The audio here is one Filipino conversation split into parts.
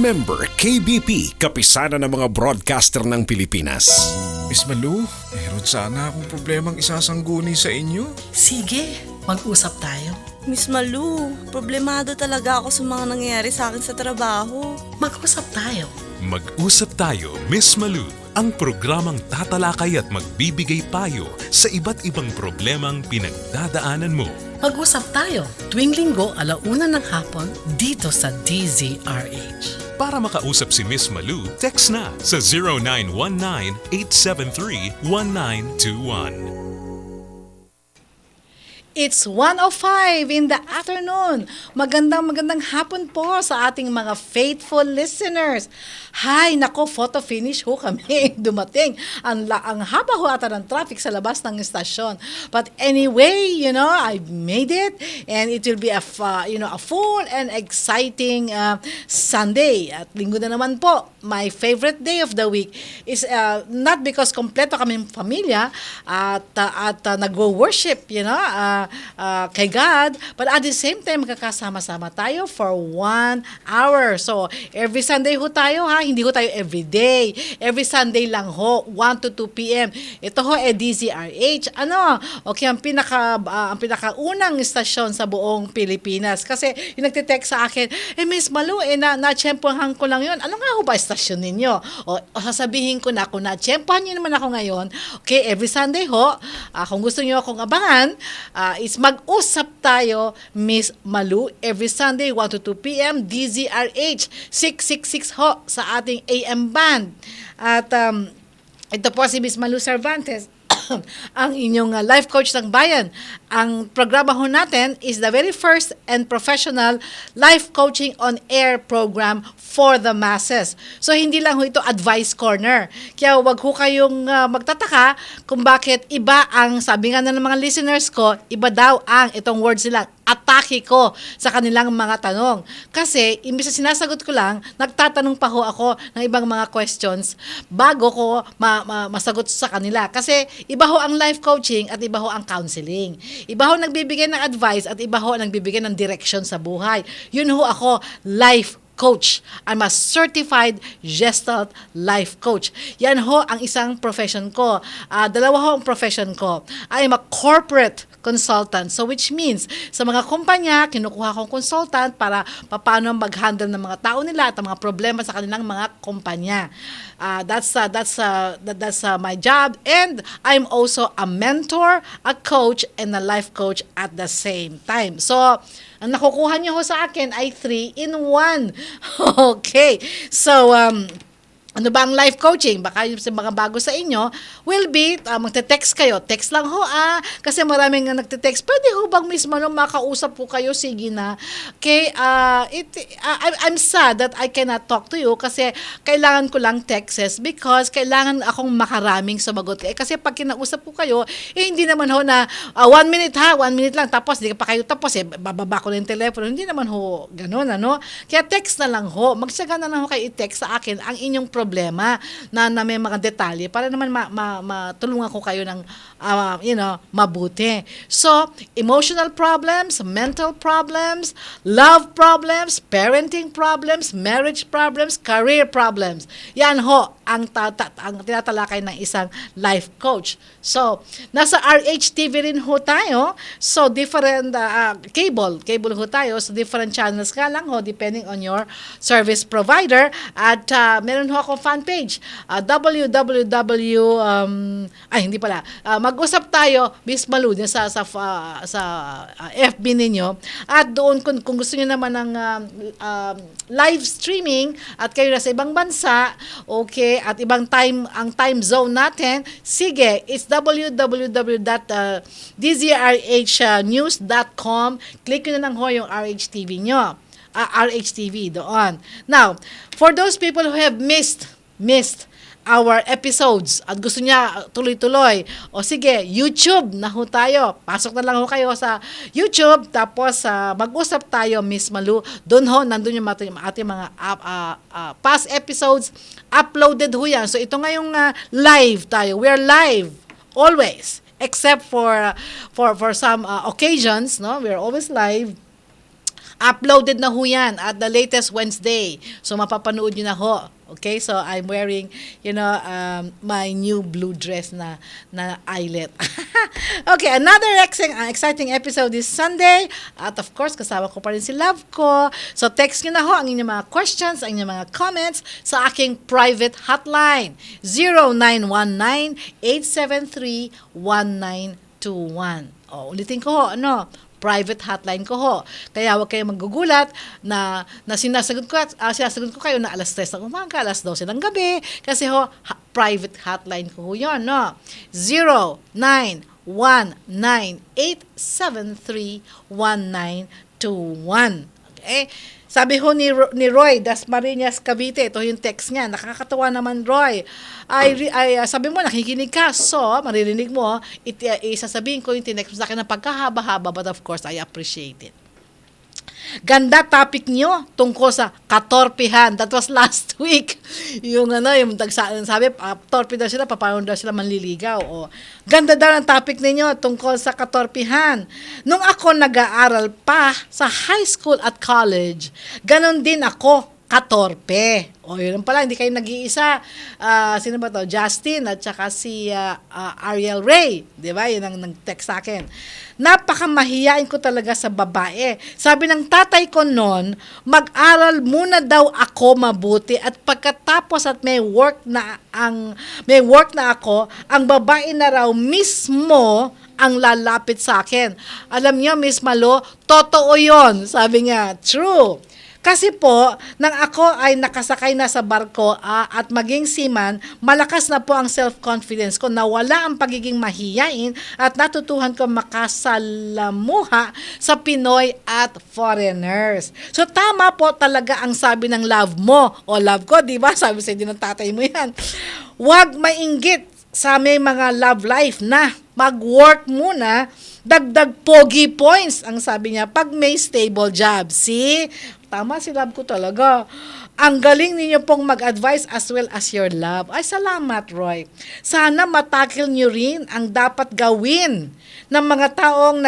Member KBP, kapisanan ng mga broadcaster ng Pilipinas. Miss Malu, meron sana akong problemang isasangguni sa inyo. Sige, mag-usap tayo. Miss Malu, problemado talaga ako sa mga nangyayari sa akin sa trabaho. Mag-usap tayo. Mag-usap tayo, Miss Malu, ang programang tatalakay at magbibigay payo sa iba't ibang problemang pinagdadaanan mo. Mag-usap tayo tuwing linggo 1:00 ng hapon dito sa DZRH. Para makausap si Miss Malu, text na sa 0919-873-1921. It's 1:05 in the afternoon. Magandang hapon po sa ating mga faithful listeners. Hay, nako, photo finish ho kami dumating. Ang haba ho ata ng traffic sa labas ng istasyon. But anyway, I made it and it will be a full and exciting Sunday. At linggo na naman po. My favorite day of the week is not because kompleto kaming pamilya at nagwo-worship, kay God, but at the same time magkakasama-sama tayo for 1 hour. So, every Sunday ho tayo ha, hindi ho tayo every day. Every Sunday lang ho, 1 to 2 p.m. Ito ho DZRH. Okay, ang pinakaunang istasyon sa buong Pilipinas. Kasi yung nagte-text sa akin, Miss Malu, na-tsempohan ko lang yun. Ano nga ho ba istasyon ninyo? O sasabihin ko na, kung na-tsempohan nyo naman ako ngayon, okay, every Sunday ho, kung gusto nyo akong abangan, is mag-usap tayo, Miss Malu, every Sunday, 1 to 2 p.m., DZRH, 666 ho, sa ating AM band. At ito po si Miss Malu Cervantes, ang inyong life coach ng bayan. Ang programa ho natin is the very first and professional life coaching on air program for the masses. So hindi lang ho ito advice corner. Kaya wag ho kayong magtataka kung bakit iba ang, sabi nga ng mga listeners ko, iba daw ang itong words nila, atake ko sa kanilang mga tanong. Kasi, imbis na sinasagot ko lang, nagtatanong pa ho ako ng ibang mga questions bago ko masagot sa kanila. Kasi, iba ho ang life coaching at iba ho ang counseling. Iba ho nagbibigay ng advice at iba ho nagbibigay ng direction sa buhay. Yun ho ako, life coach. I'm a certified Gestalt life coach. Yan ho ang isang profession ko. Dalawa ho ang profession ko. I am a corporate consultant. So which means, sa mga kumpanya, kinukuha kong consultant para paano mag-handle ng mga tao nila at ang mga problema sa kanilang mga kumpanya. That's my job. And I'm also a mentor, a coach, and a life coach at the same time. So, ang nakukuha niyo ho sa akin ay 3-in-1. Okay. So, ano ba ang life coaching? Baka yung mga bago sa inyo will be, magte-text kayo. Text lang ho kasi maraming nga nagte-text. Pwede ho bang mismo makausap po kayo? Sige na. Okay, I'm sad that I cannot talk to you kasi kailangan ko lang texts because kailangan akong makaraming sumagot. Kasi pag kinausap po kayo, hindi naman ho na 1 minute 1 minute lang, tapos hindi pa kayo tapos, bababa ko na yung telepono. Hindi naman ho ganun, Kaya text na lang ho. Magsaga na lang ho kayo i-text sa akin ang inyong problema na may mga detalye para naman matulungan ko kayo ng mabuti. So, emotional problems, mental problems, love problems, parenting problems, marriage problems, career problems. Yan ho ang tinatalakay ng isang life coach. So, nasa RHTV rin ho tayo. So, different cable ho tayo. So, different channels ka lang ho depending on your service provider. At meron ho akong fan page. Mag-usap tayo, Miss Malu, sa FB ninyo. At doon, kung gusto niyo naman ng live streaming at kayo nasa ibang bansa, okay, at ibang ang time zone natin, sige, it's www.dzrhnews.com. Click nyo na lang ho yung RHTV nyo. RHTV doon. Now, for those people who have missed our episodes at gusto niya tuloy-tuloy, o sige, YouTube na ho tayo. Pasok na lang ho kayo sa YouTube, tapos mag-usap tayo, Miss Malu. Doon ho, nandun yung ating mga past episodes. Uploaded ho yan. So ito ngayong live tayo. We're live always, except for some occasions, no? We're always live. Uploaded na ho yan at the latest Wednesday. So, mapapanood nyo na ho. Okay, so I'm wearing, my new blue dress na eyelet. Okay, another exciting episode this Sunday. At of course, kasama ko pa rin si Love ko. So text nyo na ho ang inyong mga questions, ang inyong mga comments sa aking private hotline. 0919-873-1921. Ulitin ko ho, private hotline ko ho. Kaya huwag kayong magugulat na sinasagot ko kayo na alas 3 ng umaga, alas 12 ng gabi. Kasi private hotline ko ho yun, 0919-873-1921. Okay? Sabi ho ni Roy Dasmariñas Cavite, ito yung text niya, nakakatawa naman Roy. Sabi mo, nakikinig ka, so maririnig mo, isasabihin ko yung tinext mo sa akin ng pagkahaba-haba, but of course, I appreciate it. Ganda topic nyo tungkol sa katorpihan. That was last week. Yung sabi, torpi daw sila, paano daw sila manliligaw. Ganda daw ang topic ninyo tungkol sa katorpihan. Nung ako nag-aaral pa sa high school at college, ganon din ako katorpe. Yun pala, hindi kayo nag-iisa. Sino ba to? Justin at saka si Ariel Ray. Di ba? Yun ang nag-text sa akin. Napakamahiyain ko talaga sa babae. Sabi ng tatay ko noon, mag-aral muna daw ako mabuti at pagkatapos at may work na ako, ang babae na raw mismo ang lalapit sa akin. Alam niyo, Miss Malo, totoo yun. Sabi niya, true. Kasi po, nang ako ay nakasakay na sa barko at maging seaman, malakas na po ang self-confidence ko, nawala ang pagiging mahiyain at natutuhan ko makasalamuha sa Pinoy at foreigners. So tama po talaga ang sabi ng love mo o love ko, di ba? Sabi sa din ng tatay mo yan. Huwag mainggit sa may mga love life na mag-work muna, dagdag pogi points, ang sabi niya, pag may stable job. See? Tama si love ko talaga. Ang galing ninyo pong mag-advise as well as your love. Ay, salamat, Roy. Sana matakil nyo rin ang dapat gawin ng mga taong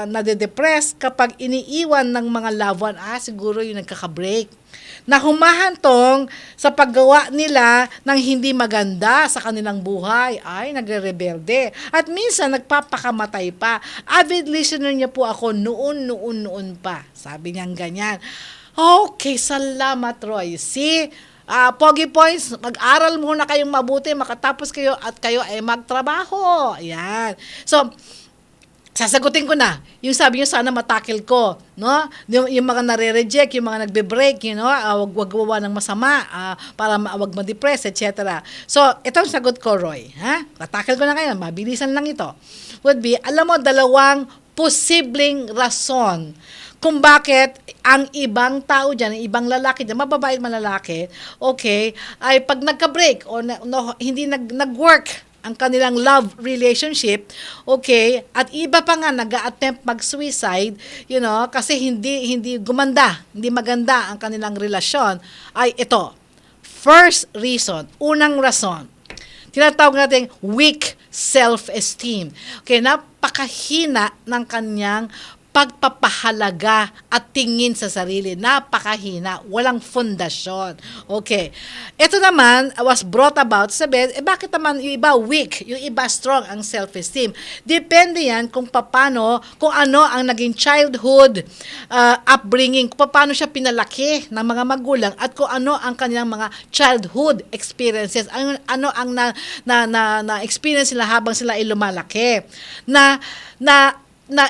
nade-depress kapag iniiwan ng mga loved one. Siguro yung nagkaka-break. Na humahantong sa paggawa nila ng hindi maganda sa kanilang buhay. Ay, nagre-rebelde. At minsan, nagpapakamatay pa. Avid listener niya po ako noon pa. Sabi niyang ganyan. Okay, salamat, Roy. See? Pogi points, mag-aral muna kayong mabuti, makatapos kayo at kayo ay magtrabaho. Ayan. So, sasagutin ko na. Yung sabi niyo, sana matakil ko, no? Yung mga nare-reject, yung mga nagbe-break, wag gawa ng masama para wag ma-depress, etc. So, itong sagot ko, Roy, ha? Tatakil ko na kayo, mabilisan lang ito. Would be, alam mo, dalawang posibleng rason kung bakit ang ibang tao dyan, ang ibang lalaki dyan, mababae at malalaki, okay, ay pag nagka-break o hindi nag-work ang kanilang love relationship, okay, at iba pa nga nag-a-attempt mag-suicide, kasi hindi maganda ang kanilang relasyon, ay ito. First reason, unang rason, tinatawag natin weak self-esteem. Okay, napakahina ng kanyang pagpapahalaga at tingin sa sarili. Napakahina. Walang fondasyon. Okay. Ito naman was brought about sa bakit naman yung iba weak, yung iba strong ang self-esteem? Depende yan kung ano ang naging childhood upbringing, kung paano siya pinalaki ng mga magulang at kung ano ang kanilang mga childhood experiences, ano ang na experience nila habang sila ay lumalaki. Na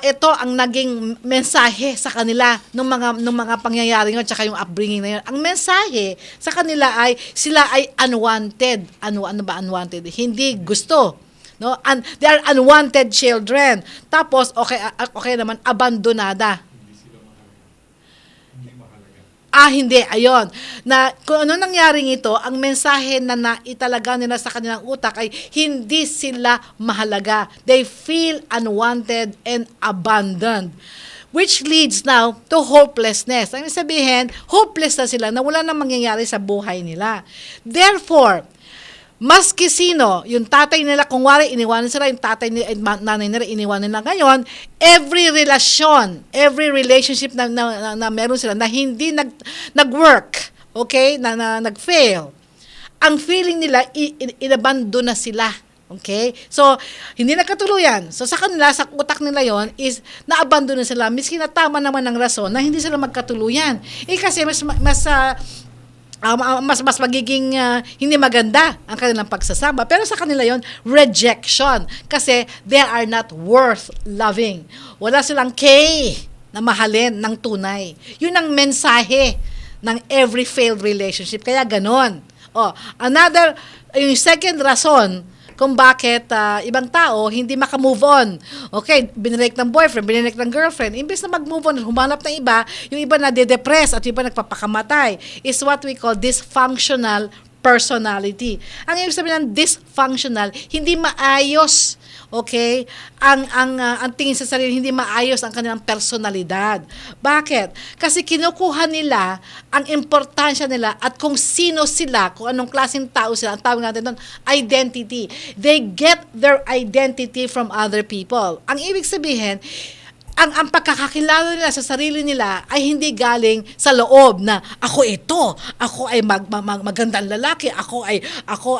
ito ang naging mensahe sa kanila nung mga pangyayari yun, tsaka yung upbringing na yun. Ang mensahe sa kanila ay sila ay unwanted. Ano ba unwanted? Hindi gusto. No? They are unwanted children. Tapos, okay naman, abandonada. Hindi. Ayun. Na kung ano nangyaring ito, ang mensahe na naitalaga nila sa kanilang utak ay hindi sila mahalaga. They feel unwanted and abandoned. Which leads now to hopelessness. Ang sabihin, hopeless na sila na wala nang mangyayari sa buhay nila. Therefore, maski sino, yung tatay nila, kung wari, iniwanan sila, yung tatay nila, nanay nila, iniwanan nila ngayon, every relasyon, every relationship na meron sila, na hindi nag-work, okay, na nag-fail, ang feeling nila, inabandon na sila. Okay? So, hindi nagkatuluyan. So, sa kanila, sa utak nila yon is na-abandon na sila. Miski na tama naman ang rason na hindi sila magkatuluyan. Kasi mas magiging hindi maganda ang kanilang pagsasama. Pero sa kanila yon rejection. Kasi they are not worth loving. Wala silang na mahalin ng tunay. Yun ang mensahe ng every failed relationship. Kaya ganon. Yung second rason kung bakit ibang tao hindi maka-move on. Okay, binirek ng boyfriend, binirek ng girlfriend. Imbes na mag-move on, humanap ng iba, yung iba na de-depress at yung iba nagpapakamatay, is what we call dysfunctional personality. Ang ibig sabihin ng dysfunctional, hindi maayos. Okay? Ang tingin sa sarili, hindi maayos ang kanilang personalidad. Bakit? Kasi kinukuha nila ang importansya nila at kung sino sila, kung anong klaseng tao sila, ang tawag natin doon, identity. They get their identity from other people. Ang ibig sabihin, ang pagkakakilala nila sa sarili nila ay hindi galing sa loob na ako ito, ako ay magandang lalaki, ako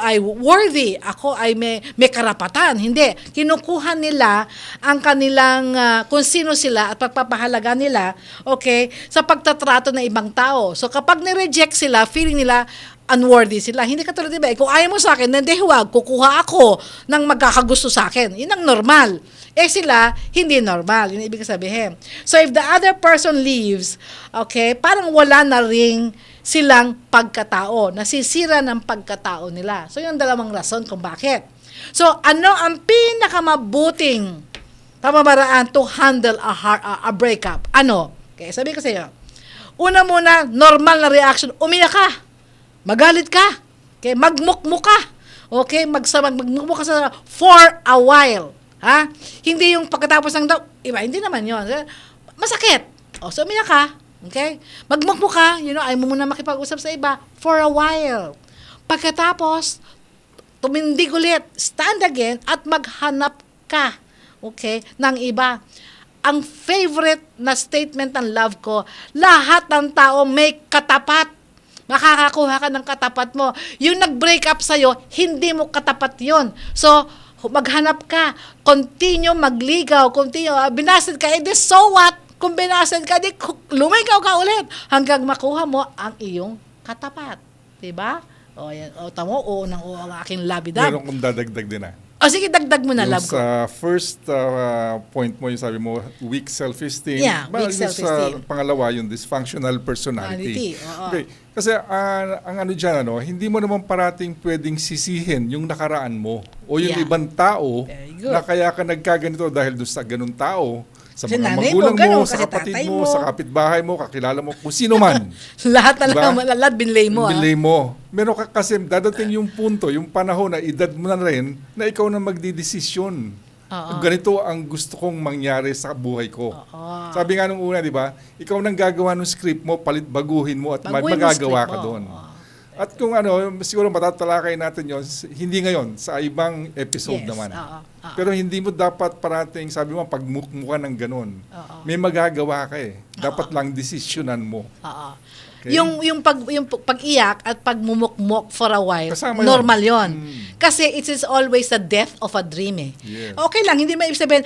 ay worthy, ako ay may karapatan. Hindi. Kinukuha nila ang kanilang kung sino sila at pagpapahalaga nila, okay, sa pagtatrato ng ibang tao. So kapag ni-reject sila, feeling nila unworthy sila. Hindi katulad, diba? Kung ayaw mo sa akin, hindi huwag, kukuha ako ng magkakagusto sa akin. Yun ang normal. Sila, hindi normal. Yun ibig sabihin. So, if the other person leaves, okay, parang wala na ring silang pagkatao. Nasisira ng pagkatao nila. So, yun ang dalawang rason kung bakit. So, ano ang pinakamabuting pamamaraan to handle a breakup? Ano? Okay, sabi ko sa iyo. Una muna, normal na reaction. Umiyak ka. Magalit ka. Okay, magmukmuk ka. Okay, magmukmuk ka for a while. Ha? Hindi yung pagkatapos ng iba, hindi naman yun. Masakit. So, umiyak ka. Okay? Magmukmuk ka. Ayaw mo muna makipag-usap sa iba for a while. Pagkatapos, tumindig ulit, stand again, at maghanap ka. Okay? Ng iba. Ang favorite na statement ng love ko, lahat ng tao may katapat. Makakakuha ka ng katapat mo. Yung nag-break up sa'yo, hindi mo katapat yon. So, maghanap ka, continue magligaw, continue, binasted ka, so what? Kung binasted ka, lumigaw ka ulit hanggang makuha mo ang iyong katapat. Diba? Yan. Tamo, nang ang aking labidab. Meron kong dadagdag din Sige, dagdag mo na, love ko. Sa first point mo, yung sabi mo, weak self-esteem. Yeah, weak self-esteem. Sa pangalawa, yung dysfunctional personality. Okay. Kasi ang dyan, hindi mo naman parating pwedeng sisihin yung nakaraan mo o yung ibang tao na kaya ka nagkaganito dahil doon sa ganung tao. Sa mga magulang mo, sa kapatid mo, sa kapitbahay mo, kakilala mo, kung sino man. Lahat na lang, lahat binlay mo. Binlay mo. Meron ka kasi dadating yung punto, yung panahon na edad mo na rin, na ikaw na magdidesisyon. Ganito ang gusto kong mangyari sa buhay ko. Sabi nga nung una, di ba, ikaw nang gagawa ng script mo, baguhin mo at magagawa ka doon. At kung siguro matatalakay natin yon hindi ngayon, sa ibang episode naman. Pero hindi mo dapat parating, sabi mo, pagmukmukan ng ganun. May magagawa ka Dapat lang desisyonan mo. Okay? Yung pag-iyak at pagmumukmok for a while, kasama normal yon. Kasi it is always the death of a dream Yes. Okay lang, hindi may ibig sabihin,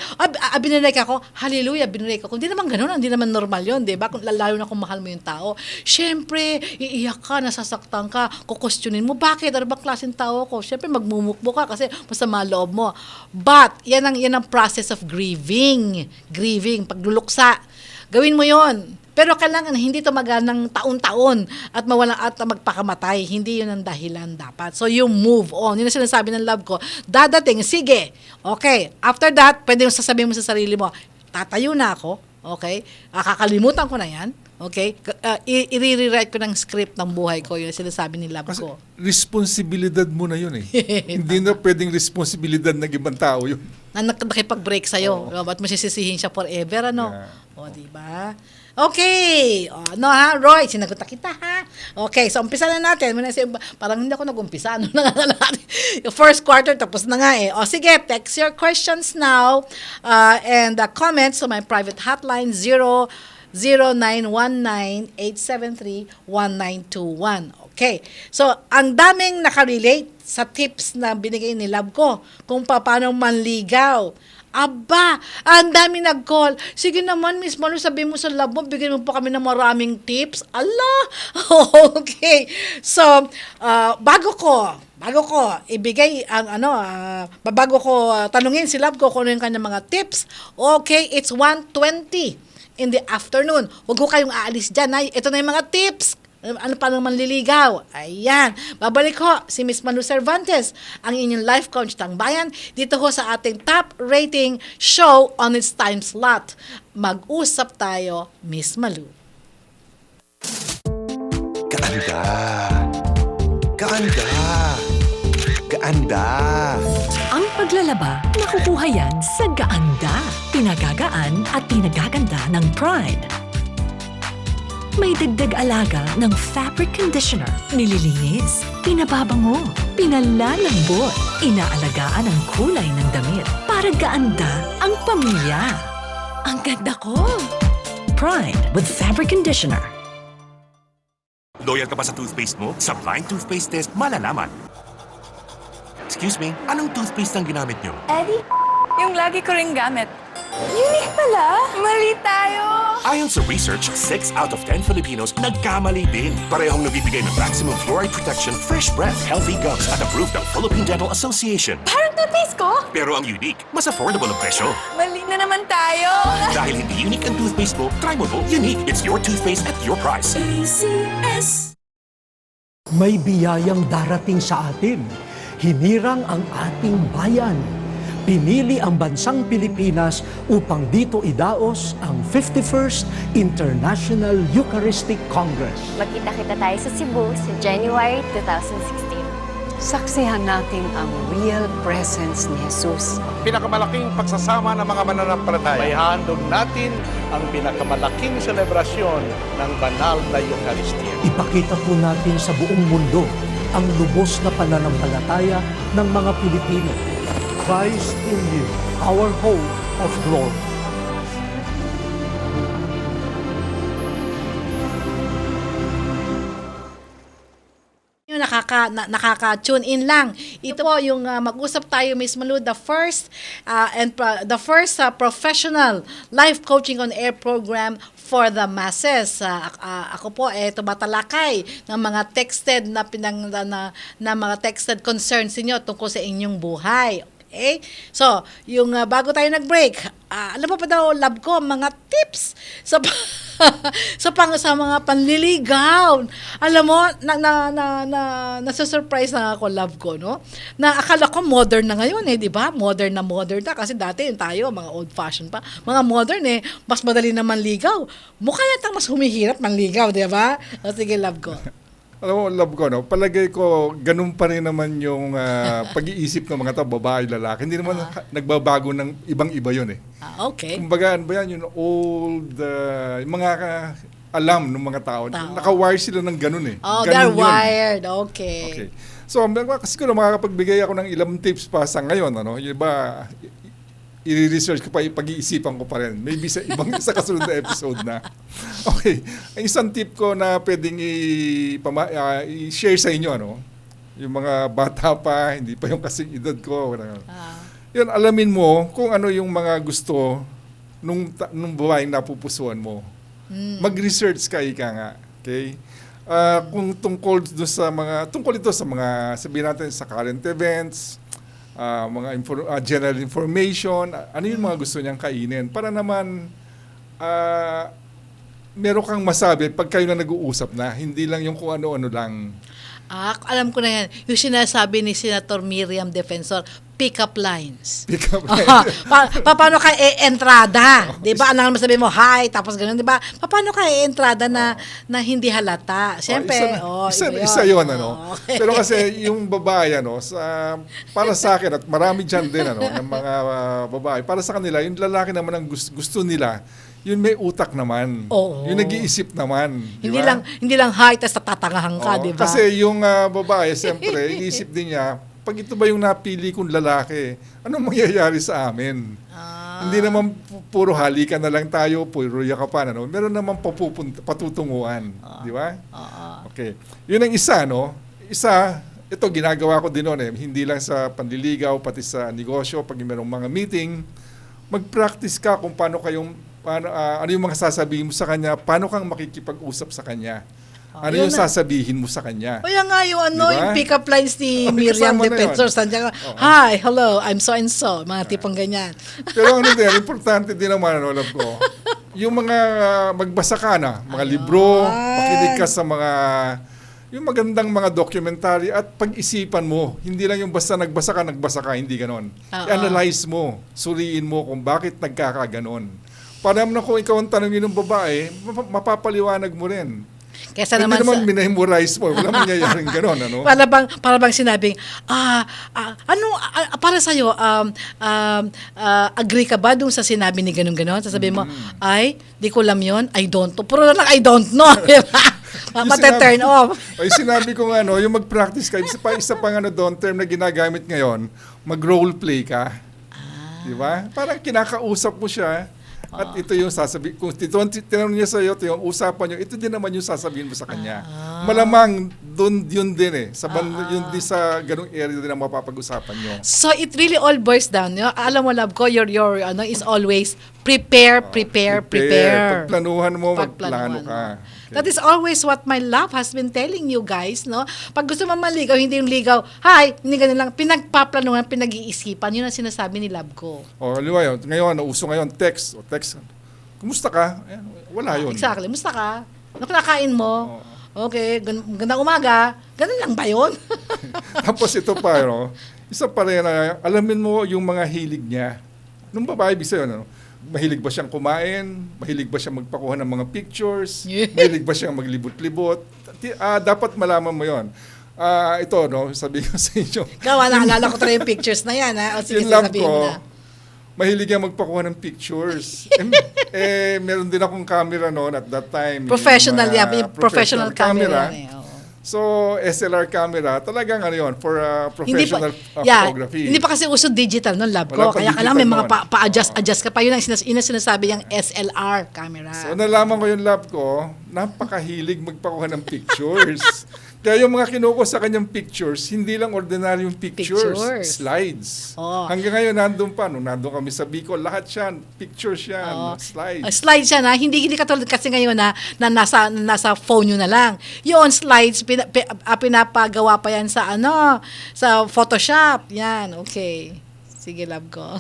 binirek ako, hallelujah, binirek ako. Hindi naman ganun, hindi naman normal yon, di ba? Lalo na kung mahal mo yung tao. Siyempre, iiyak ka, nasasaktan ka, kukwestiyonin mo, bakit? Ano ba klaseng tao ko? Siyempre, magmumukbo ka kasi masama loob mo. But, yan ang process of grieving. Grieving, pagluluksa. Gawin mo yon. Pero kailangan hindi ito ng taon-taon at mawala at magpakamatay. Hindi yun ang dahilan dapat. So you move on. Yun ang sinasabi ng love ko. Dadating, sige. Okay. After that, pwede yung sasabihin mo sa sarili mo, tatayo na ako. Okay. Kakalimutan ko na yan. Okay? I-rewrite ko ng script ng buhay ko. Yun ang sinasabi ni love ko. Responsibilidad mo na yun Hindi na pwedeng responsibilidad ng ibang tao yun. na nakipag-break sa'yo. Ba't mo sisisihin siya forever, ano? Yeah. O, di ba? Okay. O, ano ha, Roy? Sinagot na kita, ha? Okay, so umpisa na natin. Parang hindi ako nag-umpisa. Ano na nga natin? Yung first quarter, tapos na nga eh. O, sige, text your questions now and comments to my private hotline 0919-873-1921. Okay. So, ang daming nakarelate sa tips na binigay ni Love ko kung paano manligaw. Aba, ang dami nag-call. Sige naman, Miss Malu, sabi mo sa Love mo, bigyan mo pa kami ng maraming tips. Allah! Okay. So, bago ko ibigay ang bago ko tanungin si Love ko kung ano yung kanyang mga tips. Okay, it's 1:20 in the afternoon. Huwag ko kayong aalis dyan. Ito na yung mga tips. Ano pa naman liligaw? Ayan. Babalik ho si Miss Malu Cervantes, ang inyong life coach ng bayan, dito ho sa ating top rating show on its time slot. Mag-usap tayo, Miss Malu. Kaanda. Kaanda. Kaanda. Ang paglalaba, nakukuha yan sa Gaanda. Pinagagaan at pinagaganda ng Pride. May dagdag alaga ng fabric conditioner, nililinis, pinababango, pinalalambot, inaalagaan ang kulay ng damit para gaanda ang pamilya. Ang ganda ko! Pride with fabric conditioner. Loyal ka ba sa toothpaste mo? Sa blind toothpaste test, malalaman. Excuse me, anong toothpaste ang ginamit nyo? Eddie, yung lagi ko ring gamit. Unique pala! Mali tayo! Ayon sa research, 6 out of 10 Filipinos nagkamali din. Parehong nabibigay ng maximum fluoride protection, fresh breath, healthy gums at approved ng Philippine Dental Association. Parang toothpaste ko! Pero ang unique, mas affordable ang presyo. Mali na naman tayo! Dahil hindi unique ang toothpaste mo, try mo to. Unique, it's your toothpaste at your price. ACS. May biyayang darating sa atin. Hinirang ang ating bayan. Pinili ang bansang Pilipinas upang dito idaos ang 51st International Eucharistic Congress. Magkita-kita tayo sa Cebu sa January 2016. Saksihan natin ang real presence ni Jesus. Pinakamalaking pagsasama ng mga mananampalataya. May handog natin ang pinakamalaking selebrasyon ng banal na Eucharistia. Ipakita po natin sa buong mundo ang lubos na pananampalataya ng mga Pilipino. Christ in you, our hope of glory. Yung nakaka-tune in lang. Ito po yung mag-usap tayo, Miss Malu, the first professional life coaching on air program for the masses. Ako po tumatalakay ng mga texted na mga texted concerns niyo tungkol sa inyong buhay. Okay? So, yung bago tayo nag-break, alam mo pa daw, Love ko, mga tips sa mga panliligaw. Alam mo, nasa-surprise na ako, Love ko, no? Na akala ko modern na ngayon, di ba? Modern na. Kasi dati tayo, mga old-fashioned pa. Mga modern, mas madali na manligaw. Mukha yatang mas humihirap manligaw, di ba? O, sige, Love ko. Alam mo, Love ko, no? Palagay ko, ganun pa rin naman yung pag-iisip ng mga tao, babae, lalaki. Hindi naman nagbabago ng ibang-iba yun Okay. Kumbaga, ano ba yan, yung old, yung mga alam ng mga tao. Naka-wire sila ng ganun Oh, ganun they're yun. wired. Okay. So, kasi ko na makakapagbigay ako ng ilang tips pa sa ngayon, ano? Yung iba, i-research ko pa, pag-iisipan ko pa rin. Maybe sa sa kasunod na episode na. Okay. Ang isang tip ko na pwedeng i-share sa inyo, ano? Yung mga bata pa, hindi pa yung kasing edad ko. Yun, alamin mo kung ano yung mga gusto nung babaeng napupusuan mo. Mag-research ka, ika nga. Okay? Kung tungkol ito sa mga, sabihin natin, sa current events, mga general information, ano yung mga gusto niyang kainin para naman meron kang masabi pag kayo na nag-uusap na, hindi lang yung kung ano-ano lang. Alam ko na yan. Yung sinasabi ni Senator Miriam Defensor, pick-up lines. Pick-up lines. Paano ka entrada? 'Di ba? Ano naman sabihin mo, hi, tapos gano'n, 'di ba? Paano ka entrada na hindi halata? Siyempre, isa 'yon, ano. Okay. Pero kasi yung babae, ano, para sa akin at marami diyan din, ano, ng mga babae, para sa kanila, yung lalaki naman ang gusto nila, yun may utak naman. Oo. Yung nag-iisip naman. Hindi lang hi, tas tatangahan ka, 'di ba? Kasi yung babae, siyempre, iniisip din niya, pag ito ba yung napili kong lalaki, anong mangyayari sa amin? Hindi naman puro halikan na lang tayo, puro yakapan, ano? Meron naman patutunguhan, di ba? Okay. Yun ang isa, no? Isa, ito ginagawa ko din noon, hindi lang sa panliligaw, pati sa negosyo, pag merong mga meeting, mag-practice ka kung ano yung mga sasabihin mo sa kanya, paano kang makikipag-usap sa kanya. Ano yung sasabihin mo sa kanya? Kaya nga yung diba? Yung pick-up lines ni Miriam Defensor, hi, hello, I'm so and so, mga tipong ganyan. Pero ano din, importante din naman, alam ko, yung mga magbasa ka na, mga libro, makinig ka sa yung magandang mga documentary at pag-isipan mo, hindi lang yung basta nagbasa ka, hindi ganon. I-analyze mo, suriin mo kung bakit nagkakaganon. Para naman kung ikaw ang tanongin ng babae, mapapaliwanag mo rin. Kesa hindi naman minamemorize mo, wala mangyayaring ganon, ano? Para bang sinabing, para sa'yo, agree ka ba dun sa sinabi ni ganon-ganon? Sasabihin mo, di ko alam yun, I don't know. Puro na lang, I don't know. Mata-turn off. Sinabi ko nga, yung mag-practice ka, isa pang doon, term na ginagamit ngayon, mag-role play ka. Di ba? Parang kinakausap mo siya. At ito yung sasabihin, kung tinanong niya sa'yo, ito yung usapan niyo, ito din naman yung sasabihin mo sa kanya. Malamang doon yun din yun din sa ganung area din ang mapapag-usapan niyo. So it really all boils down, alam mo, love ko, your is always prepare. Pagplanuhan mo, magplano ka. Okay. That is always what my love has been telling you guys, no? Pag gusto mo maligaw, hindi yung ligaw, hi, hindi ganun lang, pinagpaplanuhan, pinag-iisipan, yun ang sinasabi ni love ko. Ngayon, uso ngayon, text. Kumusta ka? Wala yun. Exactly. Kumusta ka? Ano kinakain mo? Okay, gandang umaga. Ganun lang ba yun? Tapos ito pa, isa pa rin, alamin mo yung mga hilig niya. Nung babae, bisa yun, mahilig ba siyang kumain? Mahilig ba siyang magpakuha ng mga pictures? Mahilig ba siyang maglibot-libot? Dapat malaman mo yun. Ito, sabi ko sa inyo. Naalala ko talaga yung pictures na yan. O sige, sasabihin mo na. Mahilig yan magpakuha ng pictures. Meron din akong camera noon at that time. Professional professional camera. So, SLR camera, talagang for professional photography. Hindi pa kasi uso digital no, lab ko. Kaya kailangan may mga pa-adjust ka pa. Yun ang sinasabi yung SLR camera. So, nalaman ko yung lab ko, napakahilig magpakuha ng pictures. Kaya yung mga kinuko sa kanyang pictures, hindi lang ordinaryong pictures. Slides. Hanggang ngayon, nandun kami sa Bicol, lahat yan, pictures yan, slides. Slides yan, hindi katulad kasi ngayon na nasa phone nyo na lang. Yun, slides, pinapagawa pa yan sa sa Photoshop. Yan, okay. Sige, love ko.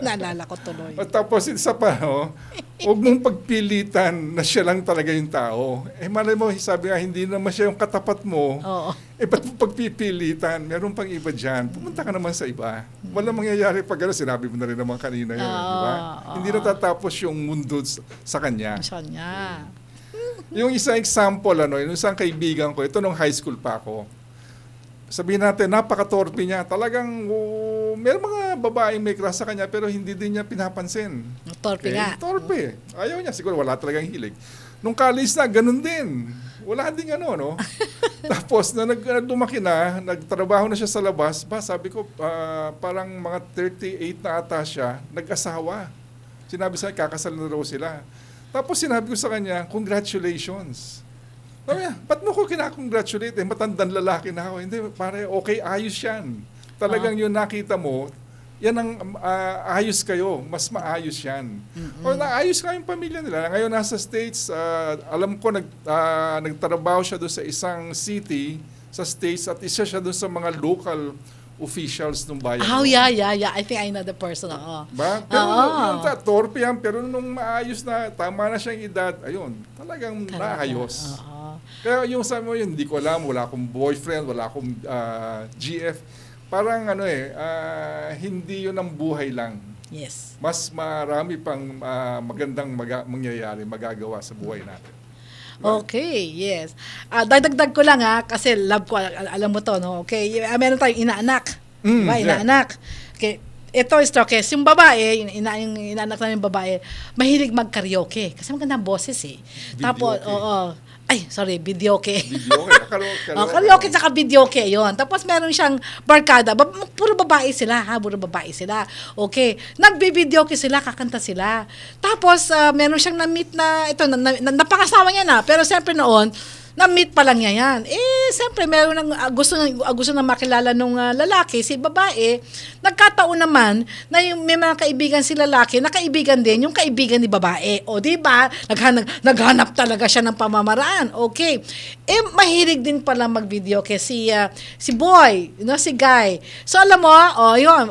Naalala ko tuloy. At tapos, isa pa, huwag mong pagpilitan na siya lang talaga yung tao. Malay mo, sabi nga, hindi naman siya yung katapat mo. Ba't mo pagpipilitan? Meron pang iba dyan. Pumunta ka naman sa iba. Walang mangyayari pag sinabi mo na rin naman kanina yun. Diba? Hindi natatapos yung mundo sa kanya. Yung isang example, yung isang kaibigan ko, ito nung high school pa ako. Sabihin natin, napaka-torpe niya. Talagang, may mga babaeng may crush sa kanya pero hindi din niya pinapansin. Torpe nga. Torpe. Ayaw niya. Siguro wala talagang hilig. Nung college na, ganun din. Wala din Tapos, na lumaki na, nagtrabaho na siya sa labas, sabi ko, parang mga 38 na ata siya, nag-asawa. Sinabi sa akin, kakasal na raw sila. Tapos sinabi ko sa kanya, congratulations. Sabi niya, ba't mo ko kinakongratulate? Matandang lalaki na ako. Hindi, pare, okay, ayos yan. Talagang yun nakita mo, yan ang ayos kayo. Mas maayos yan. O naayos nga yung pamilya nila. Ngayon nasa States, alam ko nagtrabaho siya doon sa isang city sa States at isa siya doon sa mga local officials ng bayan. Yeah. I think I know the person. Ba? Pero torpe yan. Pero nung maayos na, tama na siyang edad, ayun, talagang naayos. Kaya yung sabi mo yun, hindi ko alam, wala akong boyfriend, wala akong GF. parang hindi yun ang buhay lang. Yes. Mas marami pang magandang mangyayari, magagawa sa buhay natin. Okay, yes. Dagdag ko lang kasi love ko, alam mo to, no? Okay, meron tayong inaanak. Diba? Inaanak. Okay, ito is okay. Yung babae, yung inaanak namin yung babae, mahilig mag-karaoke. Kasi magandang boses eh. Tapos, videoke. Karaoke tsaka videoke, yun. Tapos meron siyang barkada. Puro babae sila, puro babae sila. Okay. Nagbi-videoke sila, kakanta sila. Tapos, meron siyang na-meet na, napakasawa niya na. Pero siyempre noon, na-meet pa lang niya yan. Siyempre, meron gusto na makilala nung lalaki, si babae. Nagkataon naman na may mga kaibigan si lalaki, na kaibigan din yung kaibigan ni babae. O, di ba? Naghanap talaga siya ng pamamaraan. Okay. Mahilig din pala mag-video kasi si boy, si guy. So, alam mo, yun,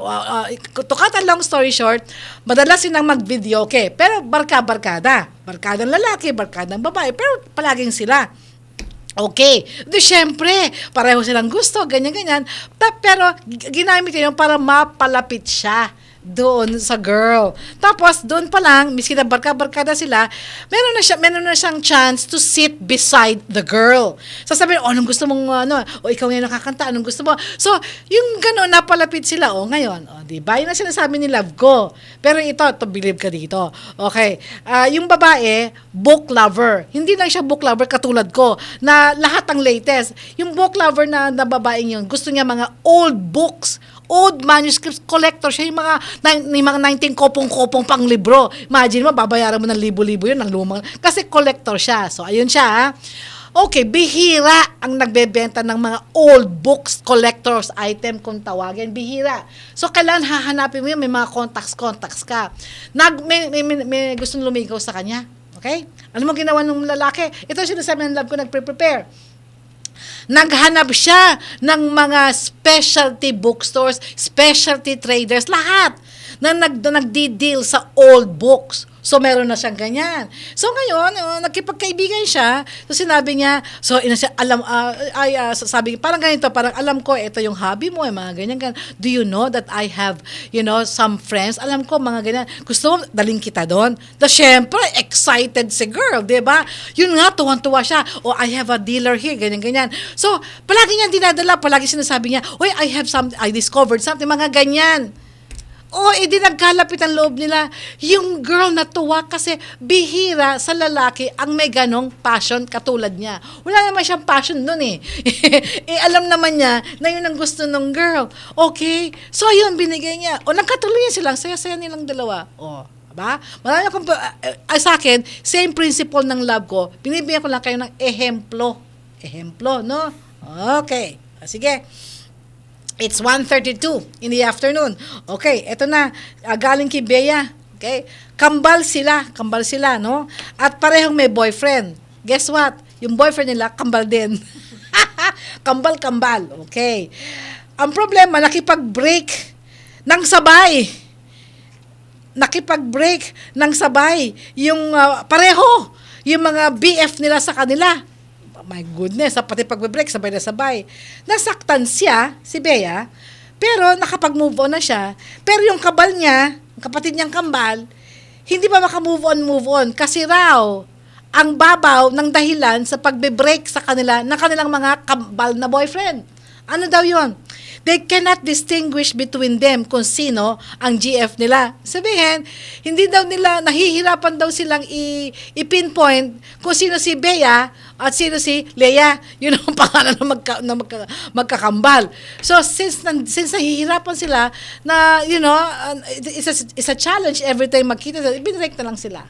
to cut a long story short, madalas silang mag-video, okay. Pero barkada. Barkadang lalaki, barkadang babae. Pero palaging sila. Okay. Di syempre, pareho silang gusto, ganyan-ganyan. Pero ginamit yun para mapalapit siya doon sa girl. Tapos doon pa lang, miski na barkada sila, meron na siyang chance to sit beside the girl. Sasabihin, anong gusto mong ikaw ngayon nakakanta, anong gusto mo? So, yung gano'n napalapit sila, ngayon, di ba? Yun na sinasabi ni Love ko. Pero ito, believe ka dito. Okay. Yung babae, book lover. Hindi lang siya book lover katulad ko, na lahat ang latest. Yung book lover na babaeng yun, gusto niya mga old books, old manuscripts, collector siya, yung mga 19 kopong-kopong pang libro. Imagine mo, babayaran mo ng libo-libo yun, ng lumang, kasi collector siya. So, ayun siya, Okay, bihira ang nagbebenta ng mga old books, collector's item kung tawagin, bihira. So, kailangan hahanapin mo yun, may mga contacts ka. May gustong lumigaw sa kanya. Okay? Ano mo ginawa ng lalaki? Ito sinasabi ng love ko, nagpre-prepare. Naghanap siya ng mga specialty bookstores, specialty traders, lahat na nagdi-deal sa old books. So, meron na siyang ganyan. So, ngayon, nagkipagkaibigan siya. So, sinabi niya, sabi, parang ganito, parang alam ko, ito yung hobby mo, mga ganyan. Do you know that I have, some friends? Alam ko, mga ganyan. Gusto mo, daling kita doon? Siyempre, excited si girl, di ba? Yun nga, tuwan-tuwa siya. I have a dealer here, ganyan-ganyan. So, palagi niya dinadala, palagi sinasabi niya, I discovered something, mga ganyan. Di nagkalapit ang loob nila. Yung girl natuwa kasi bihira sa lalaki ang may ganong passion katulad niya. Wala naman siyang passion nun eh. Alam naman niya na yun ang gusto ng girl. Okay? So, yun, binigay niya. Nagkatuloy niya silang, saya-saya nilang dalawa. Ba? Marami akong, sa akin, same principle ng love ko. Binibigyan ko lang kayo ng ehemplo. Ehemplo, no? Okay. Sige. It's 1:32 in the afternoon. Okay, eto na. Galing kay Bea. Okay? Kambal sila, no? At parehong may boyfriend. Guess what? Yung boyfriend nila, kambal din. Kambal. Okay. Ang problema, nakipag-break ng sabay. Yung pareho. Yung mga BF nila sa kanila. My goodness, pati pag-break, sabay na sabay. Nasaktan siya, si Bea, pero nakapag-move on na siya. Pero yung kabal niya, kapatid niyang kambal, hindi pa maka-move on. Kasi raw, ang babaw ng dahilan sa pagbe-break sa kanila ng kanilang mga kambal na boyfriend. Ano daw yun? They cannot distinguish between them kung sino ang GF nila. Sabihin, hindi daw nila, nahihirapan daw silang i-pinpoint kung sino si Bea at sino si Leia. Yun ang pangalan na magkakambal. So, since nahihirapan sila na, it's a challenge every time magkita sila, ibinrek na lang sila.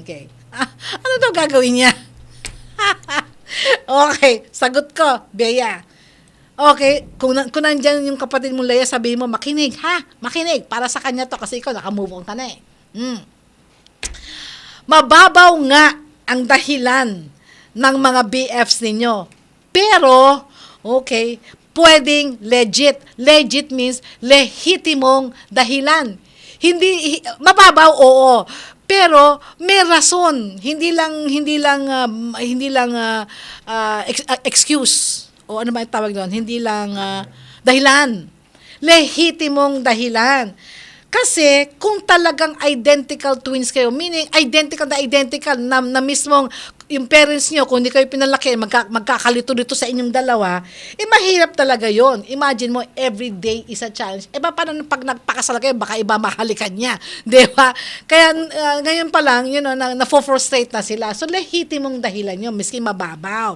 Okay. Ano daw gagawin niya? Okay, sagot ko, Bea. Okay, kung nandyan yung kapatid mong Leia, sabihin mo, makinig, para sa kanya to, kasi ikaw, nakamove on ka na eh. Mababaw nga ang dahilan ng mga BFs ninyo. Pero, okay, pwedeng legit. Legit means lehitimong dahilan. Mababaw, oo. Pero may rason, hindi lang excuse. O ano ba yung tawag doon? Hindi lang dahilan. lehitimong dahilan. Kasi kung talagang identical twins kayo, meaning identical na mismong yung parents nyo, kung hindi kayo pinalaki, magkakalito dito sa inyong dalawa, mahirap talaga yon. Imagine mo, every day is a challenge. Paano pag nagpakasal kayo, baka iba mahalikan niya. Di ba? Kaya ngayon pa lang, na-frustrate na sila. So, lehitimong dahilan yun, miski mababaw.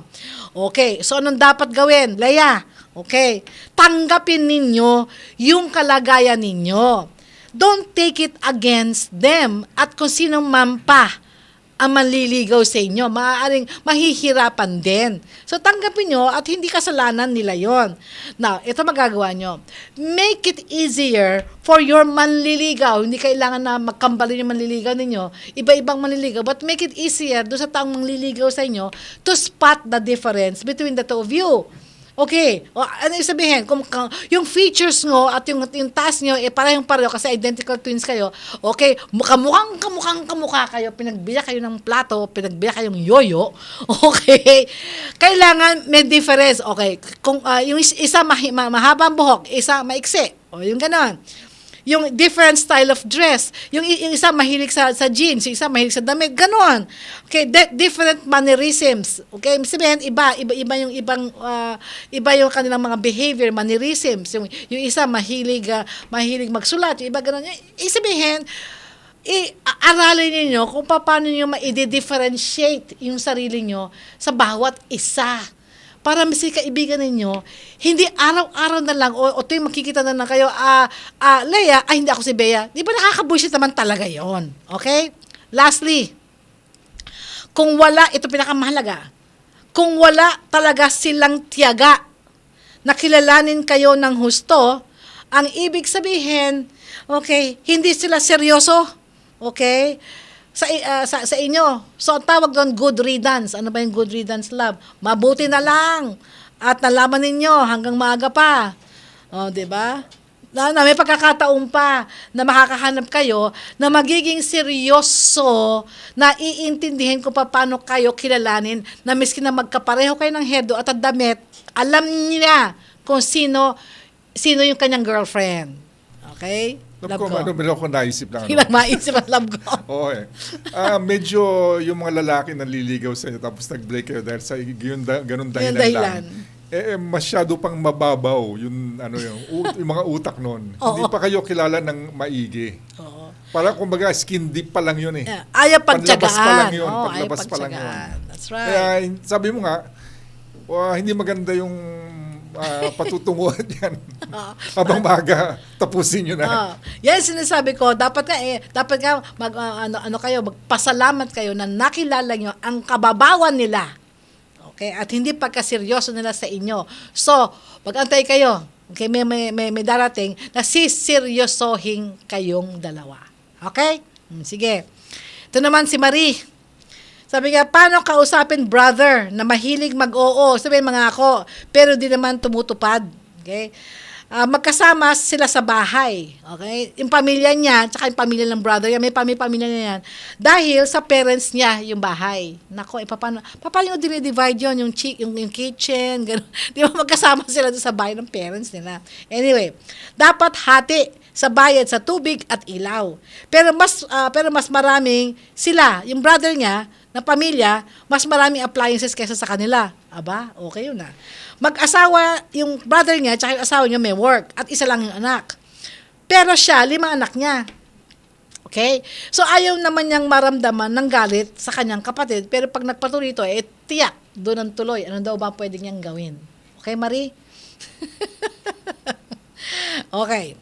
Okay, so anong dapat gawin? Leia, okay, tanggapin ninyo yung kalagayan ninyo. Don't take it against them at kung sinong mampa ang manliligaw sa inyo, maaaring mahihirapan din. So, tanggapin nyo at hindi kasalanan nila yon. Now, ito magagawa nyo. Make it easier for your manliligaw. Hindi kailangan na magkambalin yung manliligaw ninyo. Iba-ibang manliligaw. But make it easier doon sa taong manliligaw sa inyo to spot the difference between the two of you. Okay, ano yung sabihin? Kung yung features nyo at yung task nyo, parehong-pareho kasi identical twins kayo, okay, kamukha kayo, pinagbiyak kayo ng plato, pinagbiyak kayong yoyo, okay, kailangan may difference, okay, kung yung isa mahabang buhok, isa maiksi, o yung ganon. Yung different style of dress. Yung isa mahilig sa jeans, yung isa mahilig sa damit, ganon. Okay, different mannerisms. Okay, sabihin iba yung kanilang mga behavior, mannerisms. Yung isa mahilig magsulat, yung iba ganon. Sabihin, aralin niyo kung paano niyo ma-differentiate yung sarili niyo sa bawat isa. Para kasi kaibigan ninyo, hindi araw-araw na lang, o tuwing makikita na lang kayo, Leia, hindi ako si Bea. Di ba nakakabuisit naman talaga yon? Okay? Lastly, kung wala, ito pinakamahalaga, kung wala talaga silang tiyaga na kilalanin kayo ng husto, ang ibig sabihin, okay, hindi sila seryoso, okay, sa inyo. So, ang tawag doon, good riddance. Ano ba yung good riddance, love? Mabuti na lang. At nalaman ninyo hanggang maaga pa. O, diba? Na may pagkakataon pa na makakahanap kayo na magiging seryoso na iintindihin kung paano kayo kilalanin na miski na magkapareho kayo ng hairdo at ang damit, alam niya kung sino yung kanyang girlfriend. Okay? Love ko. Meron ko naisip lang. Maisip ang love ko. Oo eh. Medyo yung mga lalaki naliligaw sa inyo tapos nag-break kayo dahil sa ganun dahilan lang. Masyado pang mababaw yung mga utak noon. Hindi pa kayo kilala ng maigi. Oo. Para kumbaga skin deep pa lang yun eh. Ayaw pagtsagaan. Panlabas pa lang yun. Panlabas pa lang yun. That's right. Kaya sabi mo nga, hindi maganda yung patutunguhan yan. Habang maga, tapusin nyo na. Yan sinasabi ko, dapat nga magpasalamat kayo na nakilala nyo ang kababawan nila. Okay? At hindi pagkaseryoso nila sa inyo. So, mag-antay kayo. Okay? May darating na siseryosohin kayong dalawa. Okay? Sige. Ito naman si Marie. Sabi nga, paano kausapin brother na mahilig mag-oo? Sabi mga ako, pero di naman tumutupad. Okay? Magkasama sila sa bahay. Okay? Yung pamilya niya, tsaka yung pamilya ng brother niya, may pamilya niya yan. Dahil sa parents niya yung bahay. Nako, paano yung dinidivide yun? Yung kitchen, gano'n. Di ba magkasama sila doon sa bahay ng parents nila? Anyway, dapat hati sa bayad sa tubig at ilaw. Pero mas maraming sila, yung brother niya, na pamilya, mas maraming appliances kaysa sa kanila. Aba, okay yun na. Mag-asawa, yung brother niya, tsaka yung asawa niya may work, at isa lang yung anak. Pero siya, 5 anak niya. Okay? So, ayaw naman niyang maramdaman ng galit sa kanyang kapatid, pero pag nagpatuloy ito, tiyak, doon ang tuloy. Ano daw ba pwede niyang gawin? Okay, Marie? Okay.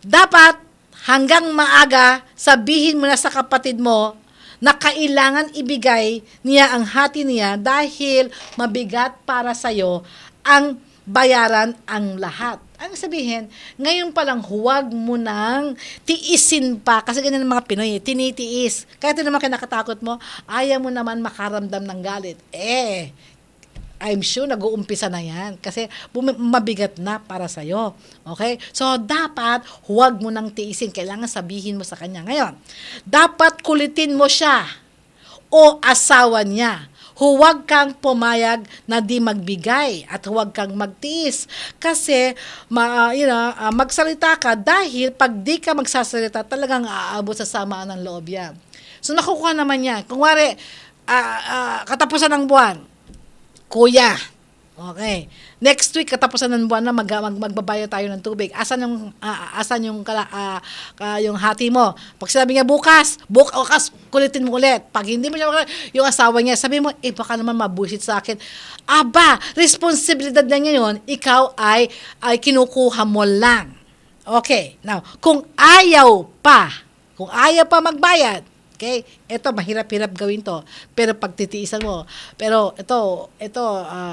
Dapat, hanggang maaga, sabihin mo na sa kapatid mo, na kailangan ibigay niya ang hati niya dahil mabigat para sa'yo ang bayaran ang lahat. Ang sabihin, ngayon pa lang huwag mo nang tiisin pa. Kasi ganyan ang mga Pinoy, tinitiis. Kahit naman kinakatakot mo, ayaw mo naman makaramdam ng galit. I'm sure nag-uumpisa na yan kasi mabigat na para sa'yo. Okay? So, dapat huwag mo nang tiisin. Kailangan sabihin mo sa kanya. Ngayon, dapat kulitin mo siya o asawa niya. huwag kang pumayag na di magbigay at huwag kang magtiis. Kasi, magsalita ka dahil pag di ka magsasalita, talagang aabot sa samaan ng loob yan. So, nakukuha naman yan. Kung wari, katapusan ng buwan, kuya, okay. Next week katapusan ng buwan na magbabayad tayo ng tubig. Asan yung hati mo? Pag sinabi niya bukas kulitin mo ulit. Pag hindi mo siya yung asawa niya, sabi mo, baka naman mabusit sa akin. Aba, responsibilidad na niya yun, ikaw ay kinukuha mo lang. Okay. Now, kung ayaw pa magbayad, okay? Ito, mahirap-hirap gawin to. Pero pagtitiisan mo. Pero ito,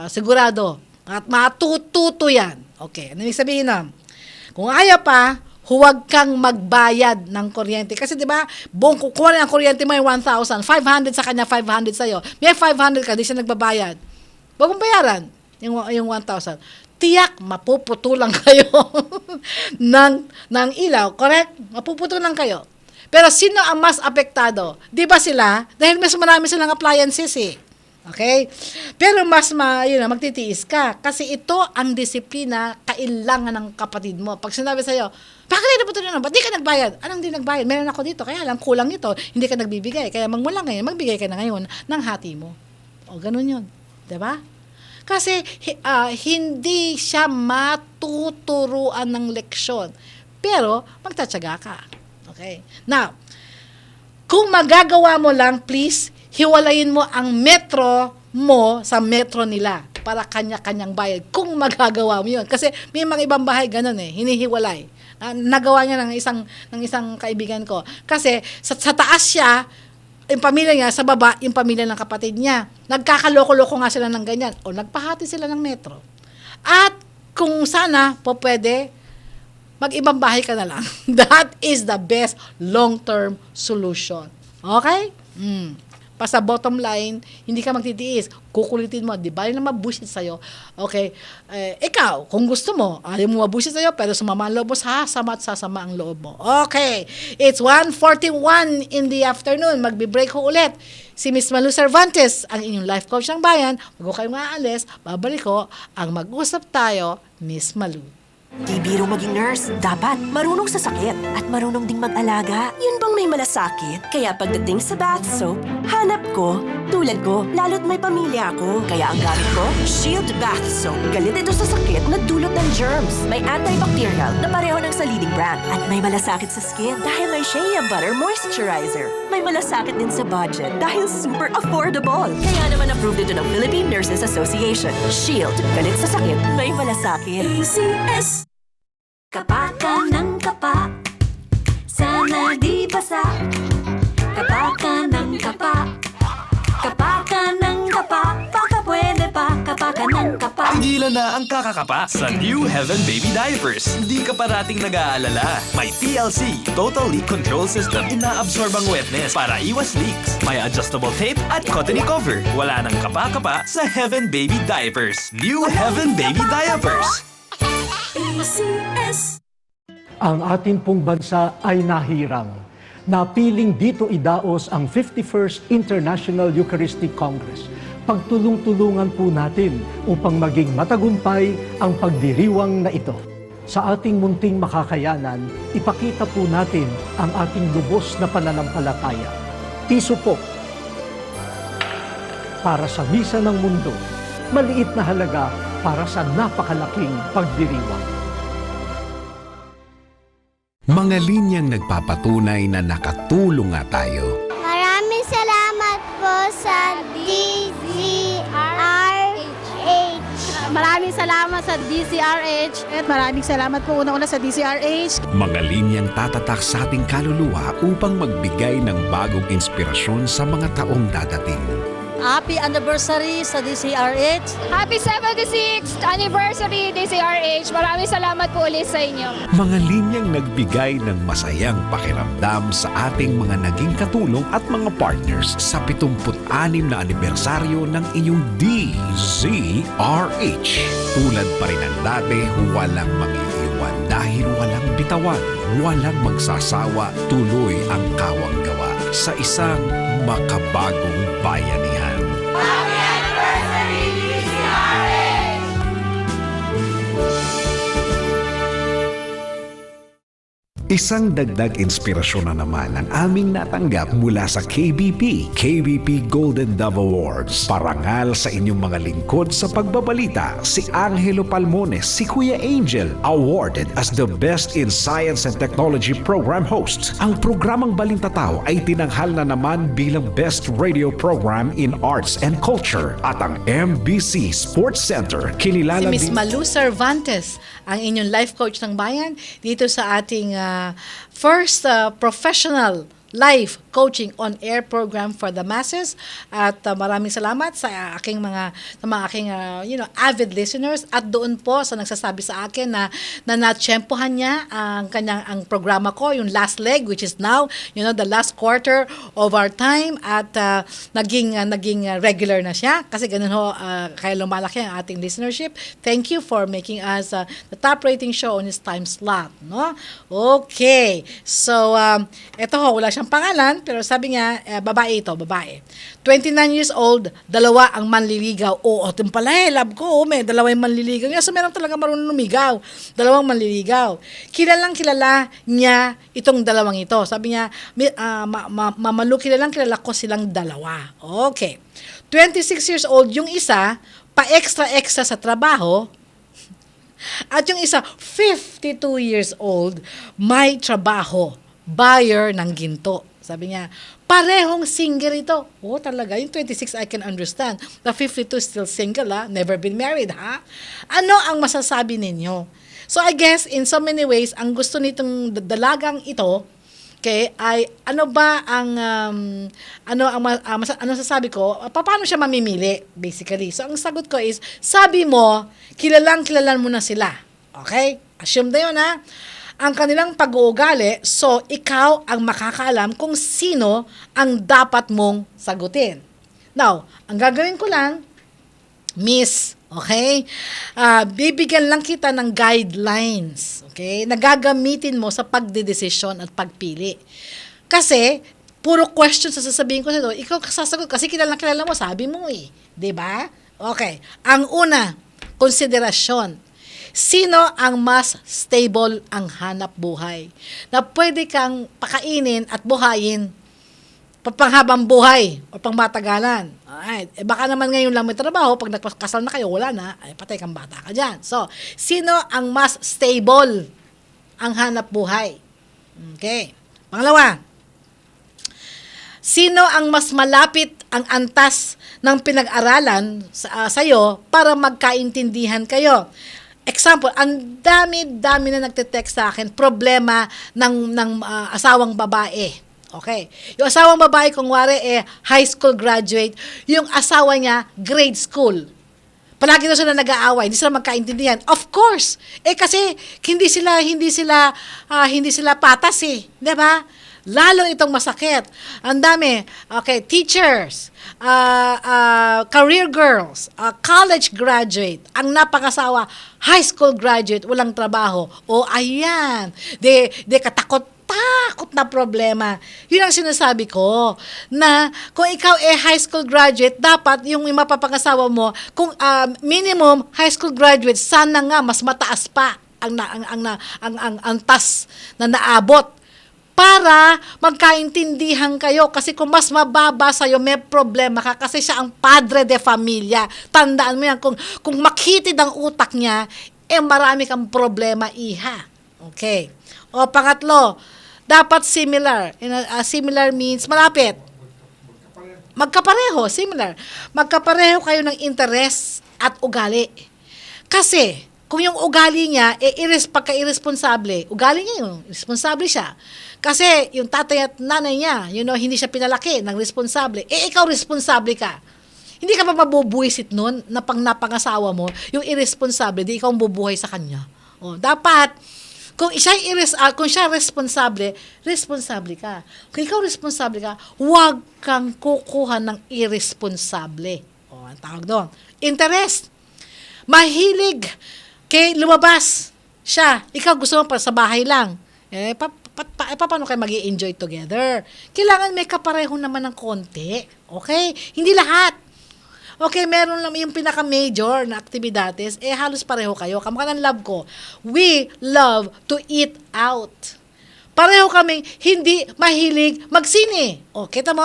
sigurado. At matututo yan. Okay. Ano yung sabihin na? Kung ayaw pa, huwag kang magbayad ng kuryente. Kasi di ba, buong kukuha ang kuryente mo yung 1,000. 500 sa kanya, 500 sa'yo. May 500 ka, di siya nagbabayad. Huwag mong bayaran yung 1,000. Tiyak, mapuputulan kayo ng ilaw. Correct? Mapuputulan kayo. Pero sino ang mas apektado? Di ba sila? Dahil mas marami silang appliances eh. Okay? Pero mas magtitiis ka. Kasi ito ang disiplina kailangan ng kapatid mo. Pag sinabi sa'yo, bakit hindi naputulan na? Ba't di ka nagbayad? Anong di nagbayad? Meron ako dito. Kaya lang kulang ito. Hindi ka nagbibigay. Kaya magmula ngayon, magbigay ka na ngayon ng hati mo. O ganun yun. Diba? Kasi hindi siya matuturuan ng leksyon. Pero magtatsaga ka. Okay? Now, kung magagawa mo lang, please, hiwalayin mo ang metro mo sa metro nila para kanya-kanyang bayad. Kung magagawa mo yun. Kasi may mga ibang bahay ganun hinihiwalay. Nagawa niya ng isang kaibigan ko. Kasi sa taas siya, yung pamilya niya, sa baba, yung pamilya ng kapatid niya. Nagkakaloko-loko nga sila ng ganyan. O nagpahati sila ng metro. At kung sana po pwede, mag-ibang bahay ka na lang. That is the best long-term solution. Okay? Sa bottom line, hindi ka magtitiis. Kukulitin mo. Di ba yun na mabusit sa'yo? Okay? Ikaw, kung gusto mo, ayaw mo mabusit sa'yo, pero sumama ang loob mo, sasama at sasama ang loob mo. Okay. It's 1:41 in the afternoon. Magbe-break ho ulit. Si Miss Malu Cervantes, ang inyong life coach ng bayan. Bago kayo maalis, babalik ko ang mag-usap tayo, Miss Malu. Di biro maging nurse, dapat marunong sa sakit at marunong ding mag-alaga. Yun bang may malasakit? Kaya pagdating sa bath soap, hanap ko, tulad ko, lalo't may pamilya ako. Kaya ang gamit ko, Shield Bath Soap. Galit ito sa sakit na dulot ng germs. May antibacterial na pareho ng sa leading brand. At may malasakit sa skin dahil may Shea Butter Moisturizer. May malasakit din sa budget dahil super affordable. Kaya naman approved ito ng Philippine Nurses Association. Shield, galit sa sakit, may malasakit. ACS. Kapa ka ng kapa, sana di basa. Kapa ka ng kapa, kapa ka ng kapa, baka pwede pa, kapa ka ng kapa. Tigilan na ang kakakapa sa New Heaven Baby Diapers. Hindi ka parating nag-aalala. May TLC, Total Leak Control System, inaabsorb ang wetness para iwas leaks. May adjustable tape at cottony cover. Wala nang kapa-kapa sa Heaven Baby Diapers. New Heaven Baby Diapers. ACS. Ang ating pong bansa ay nahirang. Napiling dito idaos ang 51st International Eucharistic Congress. Pagtulong-tulungan po natin upang maging matagumpay ang pagdiriwang na ito. Sa ating munting makakayanan, ipakita po natin ang ating lubos na pananampalataya. Piso po. Para sa misa ng mundo, maliit na halaga para sa napakalaking pagdiriwang. Mga linyang nagpapatunay na nakatulong nga tayo. Maraming salamat po sa DZRH. Maraming salamat sa DZRH. At maraming salamat po unang-una sa DZRH. Mga linyang tatatak sa ating kaluluwa upang magbigay ng bagong inspirasyon sa mga taong dadating. Happy anniversary sa DZRH. Happy 76th anniversary DZRH. Maraming salamat po ulit sa inyo. Mga linyang nagbigay ng masayang pakiramdam sa ating mga naging katulong at mga partners sa 76 na anibersaryo ng inyong DZRH. Tulad pa rin ng dati, walang mag-iiwan dahil walang bitawan, walang magsasawa, tuloy ang kawang gawa sa isang makabagong bayanihan. Isang dagdag inspirasyon na naman ang aming natanggap mula sa KBP Golden Dove Awards. Parangal sa inyong mga lingkod sa pagbabalita, si Angelo Palmones, si Kuya Angel, awarded as the Best in Science and Technology Program Host. Ang programang Balintataw ay tinanghal na naman bilang Best Radio Program in Arts and Culture. At ang MBC Sports Center, kinilala Si Miss din... Malu Cervantes, ang inyong life coach ng bayan, dito sa ating first professional live coaching on-air program for the masses. At maraming salamat sa aking mga avid listeners, at doon po sa nagsasabi sa akin na natsyempohan niya ang programa ko, yung last leg, which is now, the last quarter of our time, at naging regular na siya kasi ganun ho, kaya lumalaki ang ating listenership. Thank you for making us the top rating show on this time slot, no? Okay. So eto ho, wala siyang pangalan, pero sabi niya, babae. 29 years old, 2 ang manliligaw. Ito pala love ko, may 2 yung manliligaw. So meron talaga marunong lumigaw. 2 manliligaw. Kilala niya itong 2 ito. Sabi niya, Mamalu, kilala ko silang 2. Okay. 26 years old, yung isa, pa-extra sa trabaho, at yung isa, 52 years old, may trabaho, buyer ng ginto. Sabi niya, parehong single ito. Talaga, yung 26 I can understand. The 52 still single, never been married, ha? Ano ang masasabi ninyo? So I guess, in so many ways, ang gusto nitong dalagang ito, okay, ay ano ba ang ano sasabi ko, paano siya mamimili, basically. So ang sagot ko is, sabi mo, kilalang mo na sila. Okay? Assume na yun, ha? Ang kanilang pag-uugali, so ikaw ang makakaalam kung sino ang dapat mong sagutin. Now, ang gagawin ko lang, Miss, okay? Bibigyan lang kita ng guidelines, okay? Na gagamitin mo sa pagdedesisyon at pagpili. Kasi, puro questions sa sasabihin ko sa ito, ikaw kasasagot kasi kilala mo, sabi mo eh. 'Di ba? Okay. Ang una, konsiderasyon. Sino ang mas stable ang hanap buhay? Na pwede kang pakainin at buhayin panghabang buhay o pangmatagalan. Alright. Baka naman ngayon lang may trabaho, pag nagkasal na kayo, wala na, ay patay kang bata ka dyan. So, sino ang mas stable ang hanap buhay? Okay. Pangalawa, sino ang mas malapit ang antas ng pinag-aralan sa'yo para magkaintindihan kayo? Example, ang dami na nagte-text sa akin, problema ng asawang babae. Okay. Yung asawang babae, kung wari, high school graduate, yung asawa niya, grade school. Palagi na sila nag-aaway, hindi sila magkaintindihan. Of course. Kasi hindi sila patas eh. 'Di ba? Lalo itong masakit. Ang dami. Okay, teachers, career girls, college graduate, ang napakasawa, high school graduate, walang trabaho. Ayan. De katakot na problema. Yun ang sinasabi ko, na kung ikaw high school graduate, dapat yung mapapangasawa mo, kung minimum high school graduate, sana nga mas mataas pa ang antas na naabot para magkaintindihan kayo. Kasi kung mas mababa sa'yo, may problema ka kasi siya ang padre de familia. Tandaan mo yan, kung makitid ang utak niya, marami kang problema, iha. Okay. O pangatlo, dapat similar. Similar means malapit. Magkapareho, similar. Magkapareho kayo ng interes at ugali. Kasi, kung yung ugali niya, pagka-irresponsable, ugali niya yun, responsable siya. Kasi, yung tatay at nanay niya, hindi siya pinalaki ng responsable. Ikaw responsable ka. Hindi ka pa mabubuwisit nun na pang napangasawa mo, yung irresponsable, di ikaw ang bubuhay sa kanya. Dapat, kung siya responsable ka. Kung ikaw responsable ka, huwag kang kukuha ng irresponsable. Ang tawag doon. Interest. Mahilig. Lumabas siya. Ikaw gusto mo pa sa bahay lang. Paano kayo mag-i-enjoy together? Kailangan may kapareho naman ng konti. Okay? Hindi lahat. Okay, meron lang yung pinaka-major na aktibidades, halos pareho kayo. Kamukha ng love ko. We love to eat out. Pareho kaming hindi mahilig magsine. O, kita mo?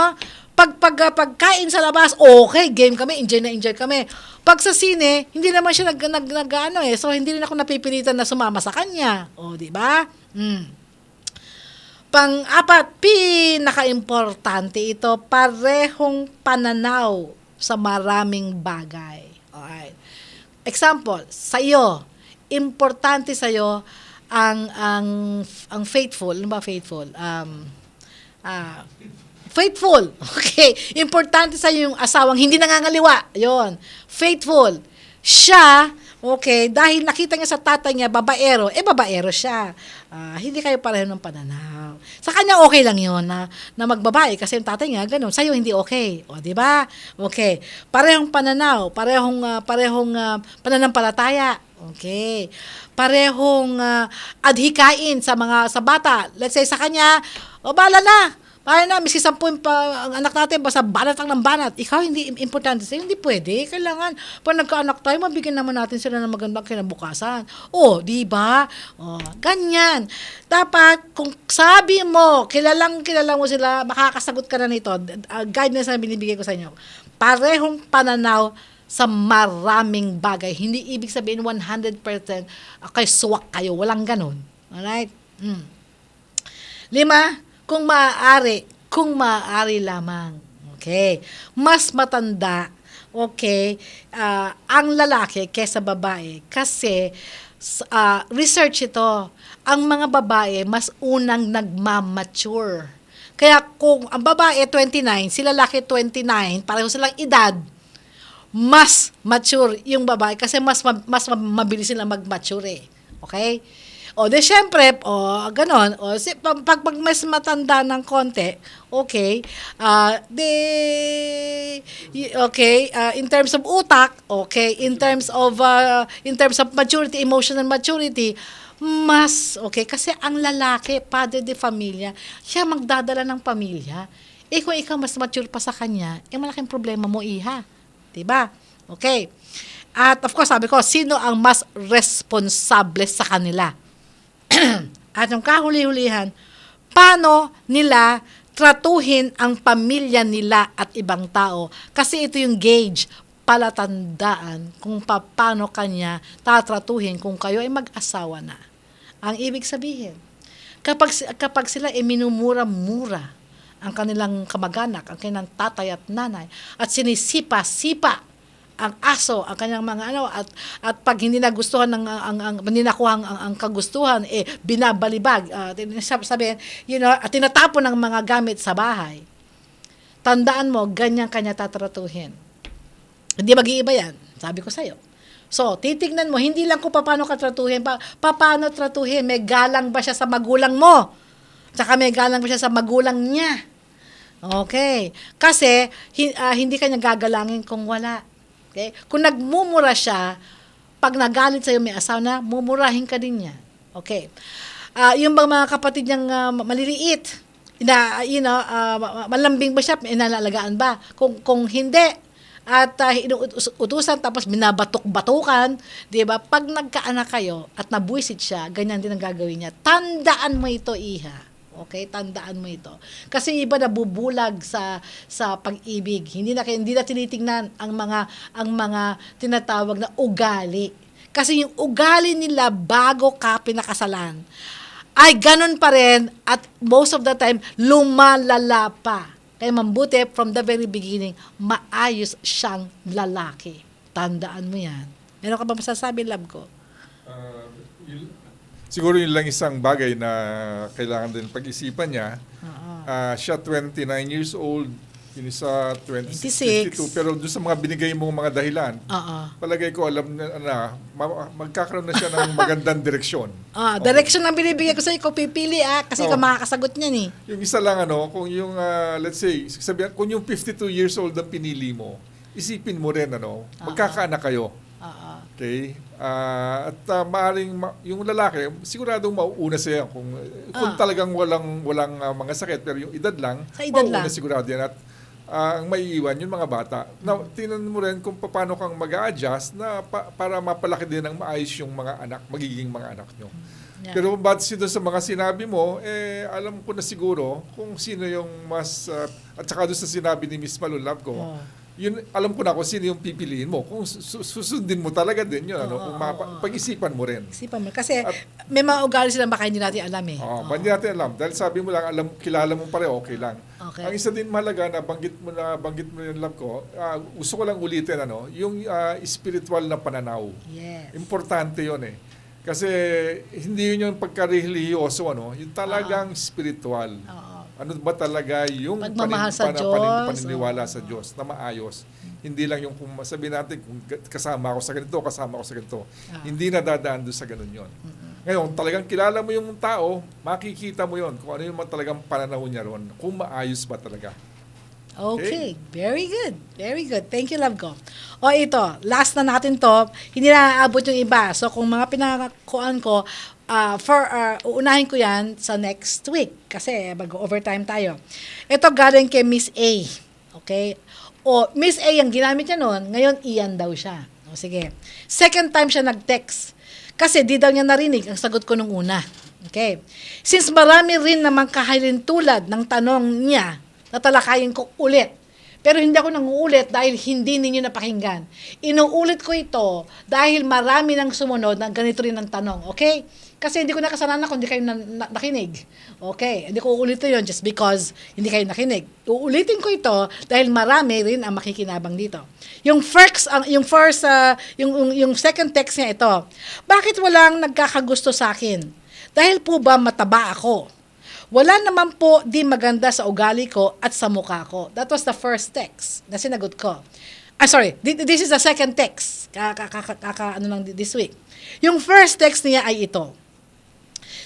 Pagkain sa labas, okay, game kami, enjoy na enjoy kami. Pag sa sine, hindi naman siya nag-ano eh. So, hindi rin ako napipilitan na sumama sa kanya. O, di ba? Pang-apat, pinaka-importante ito, parehong pananaw sa maraming bagay. Alright. Example, sa'yo, importante sa'yo ang faithful. Ano ba faithful? Faithful. Okay. Importante sa'yo yung asawang hindi nangangaliwa. Yun. Faithful. Siya, okay, dahil nakita niya sa tatay niya, babaero, babaero siya. Hindi kayo pareho ng pananaw. Sa kanya, okay lang yun na magbabae kasi yung tatay niya, ganun. Sa'yo, hindi okay. O, di ba? Okay. Parehong pananaw, parehong pananampalataya. Okay. Parehong adhikain sa bata. Let's say, sa kanya, bala na. Kaya na, miski 10 pa ang anak natin, basta banat lang ng banat. Ikaw, hindi importante sa'yo, hindi pwede. Kailangan, pag nagkaanak tayo, mabigyan naman natin sila ng magandang kinabukasan. Di ba? Ganyan. Dapat, kung sabi mo, kilala mo sila, makakasagot ka na nito. Guidance na binibigay ko sa inyo. Parehong pananaw sa maraming bagay. Hindi ibig sabihin 100% kay swak kayo. Walang ganun. Alright? 5, kung maaari lamang. Okay. Mas matanda, okay, ang lalaki kaysa babae. Kasi, research ito, ang mga babae mas unang nagmamature. Kaya kung ang babae 29, si lalaki 29, pareho silang edad, mas mature yung babae kasi mas mabilis sila mag-mature. Okay? Syempre, ganon. Pag mas matanda ng konti, okay, in terms of utak, okay, in terms of maturity, emotional maturity, mas, okay, kasi ang lalaki, padre de familia, siya magdadala ng pamilya. Kung ikaw mas mature pa sa kanya, malaking problema mo, iha. Diba? Okay. At of course, sabi ko, sino ang mas responsable sa kanila? At yung kahuli-hulihan, paano nila tratuhin ang pamilya nila at ibang tao? Kasi ito yung gauge, palatandaan kung paano kanya tatratuhin kung kayo ay mag-asawa na. Ang ibig sabihin, kapag sila minumura-mura ang kanilang kamag-anak, ang kanilang tatay at nanay, at sinisipa-sipa ang aso, ang kanyang mga at pag hindi nagustuhan hindi nakuha ang kagustuhan, binabalibag, sabihin, at tinatapon ng mga gamit sa bahay. Tandaan mo, ganyan kanya tatratuhin. Hindi mag-iiba yan, sabi ko sa'yo. So, titignan mo, hindi lang kung paano ka tratuhin, paano tratuhin, may galang ba siya sa magulang mo? Tsaka may galang ba siya sa magulang niya? Okay. Kasi, hindi kanya gagalangin kung wala. Okay? Kung nagmumura siya, pag nagalit sa'yo may asawa na, mumurahin ka din niya. Okay. Yung mga kapatid niyang maliliit, malambing ba siya, inalalagaan ba? Kung hindi, at inuutusan tapos binabatok-batukan, di ba? Pag nagkaanak kayo at nabuisit siya, ganyan din ang gagawin niya. Tandaan mo ito, iha. Okay, tandaan mo ito. Kasi iba nabubulag sa pag-ibig. Hindi na tinitingnan ang mga tinatawag na ugali. Kasi yung ugali nila bago ka pinakasalan ay ganun pa rin at most of the time lumalala pa. Kaya mabuti from the very beginning, maayos siyang lalaki. Tandaan mo yan. Meron ka ba masasabi, love ko? Siguro yun lang isang bagay na kailangan din pag-isipan niya. Siya 29 years old, yung isa 52. Pero doon sa mga binigay mong mga dahilan, palagay ko alam na magkakaroon na siya ng magandang direksyon. Direksyon ang binibigay ko sa iyo, pipili kasi ka makakasagot niyan eh. Yung isa lang kung yung let's say, sabihan, kung yung 52 years old ang pinili mo, isipin mo rin magkakaanak kayo. Okay? At maaaring yung lalaki, siguradong mauuna siya kung talagang walang mga sakit, pero yung edad lang, mauuna sigurado yan. At ang maiiwan yung mga bata. Now, tingnan mo rin kung paano kang mag-a-adjust na para mapalaki din ng maayos yung mga anak, magiging mga anak nyo. Yeah. Pero batse doon sa mga sinabi mo, alam ko na siguro kung sino yung mas, at saka doon sa sinabi ni Miss Malu, love ko, yun, alam ko na kung sino yung pipiliin mo. Kung susundin mo talaga din yun, kung pag-isipan mo rin. Isipan mo. Kasi may mga ugali sila baka hindi natin alam eh. Hindi natin alam. Dahil sabi mo lang, kilala mo pareho, okay lang. Okay. Ang isa din mahalaga na banggit mo yung love ko, gusto ko lang ulitin, yung spiritual na pananaw. Yes. Importante yun eh. Kasi hindi yun yung pagka-religyoso, yung talagang spiritual. Ano ba talaga yung paniniwala sa Diyos na maayos. Hindi lang yung kung sabihin natin kung kasama ako sa ganito. Hindi nadadaan doon sa ganun yun. Ngayon, talagang kilala mo yung tao, makikita mo yun kung ano yung talagang pananaw niya ron, kung maayos ba talaga. Okay. Very good. Very good. Thank you, love ko. O ito, last na natin to. Hindi na aabot yung iba. So kung mga pinakakuan ko, uunahin ko yan sa next week kasi mag-overtime tayo. Ito galing kay Miss A. Okay? O Miss A, ang ginamit niya noon, ngayon Ian daw siya. O sige. Second time siya nag-text. Kasi di daw niya narinig ang sagot ko nung una. Okay? Since marami rin namang kahalintulad ng tanong niya, tatalakayin ko ulit. Pero hindi ako nanguulit dahil hindi ninyo napakinggan. Inuulit ko ito dahil marami nang sumunod na ganito rin ang tanong. Okay? Kasi hindi ko nakasalanan kung hindi kayo nakinig. Okay? Hindi ko uulitin yun just because hindi kayo nakinig. Uulitin ko ito dahil marami rin ang makikinabang dito. Yung second text niya ito. Bakit walang nagkakagusto sa akin? Dahil po ba mataba ako? Wala naman po di maganda sa ugali ko at sa mukha ko. That was the first text na sinagot ko. This is the second text. This week. Yung first text niya ay ito.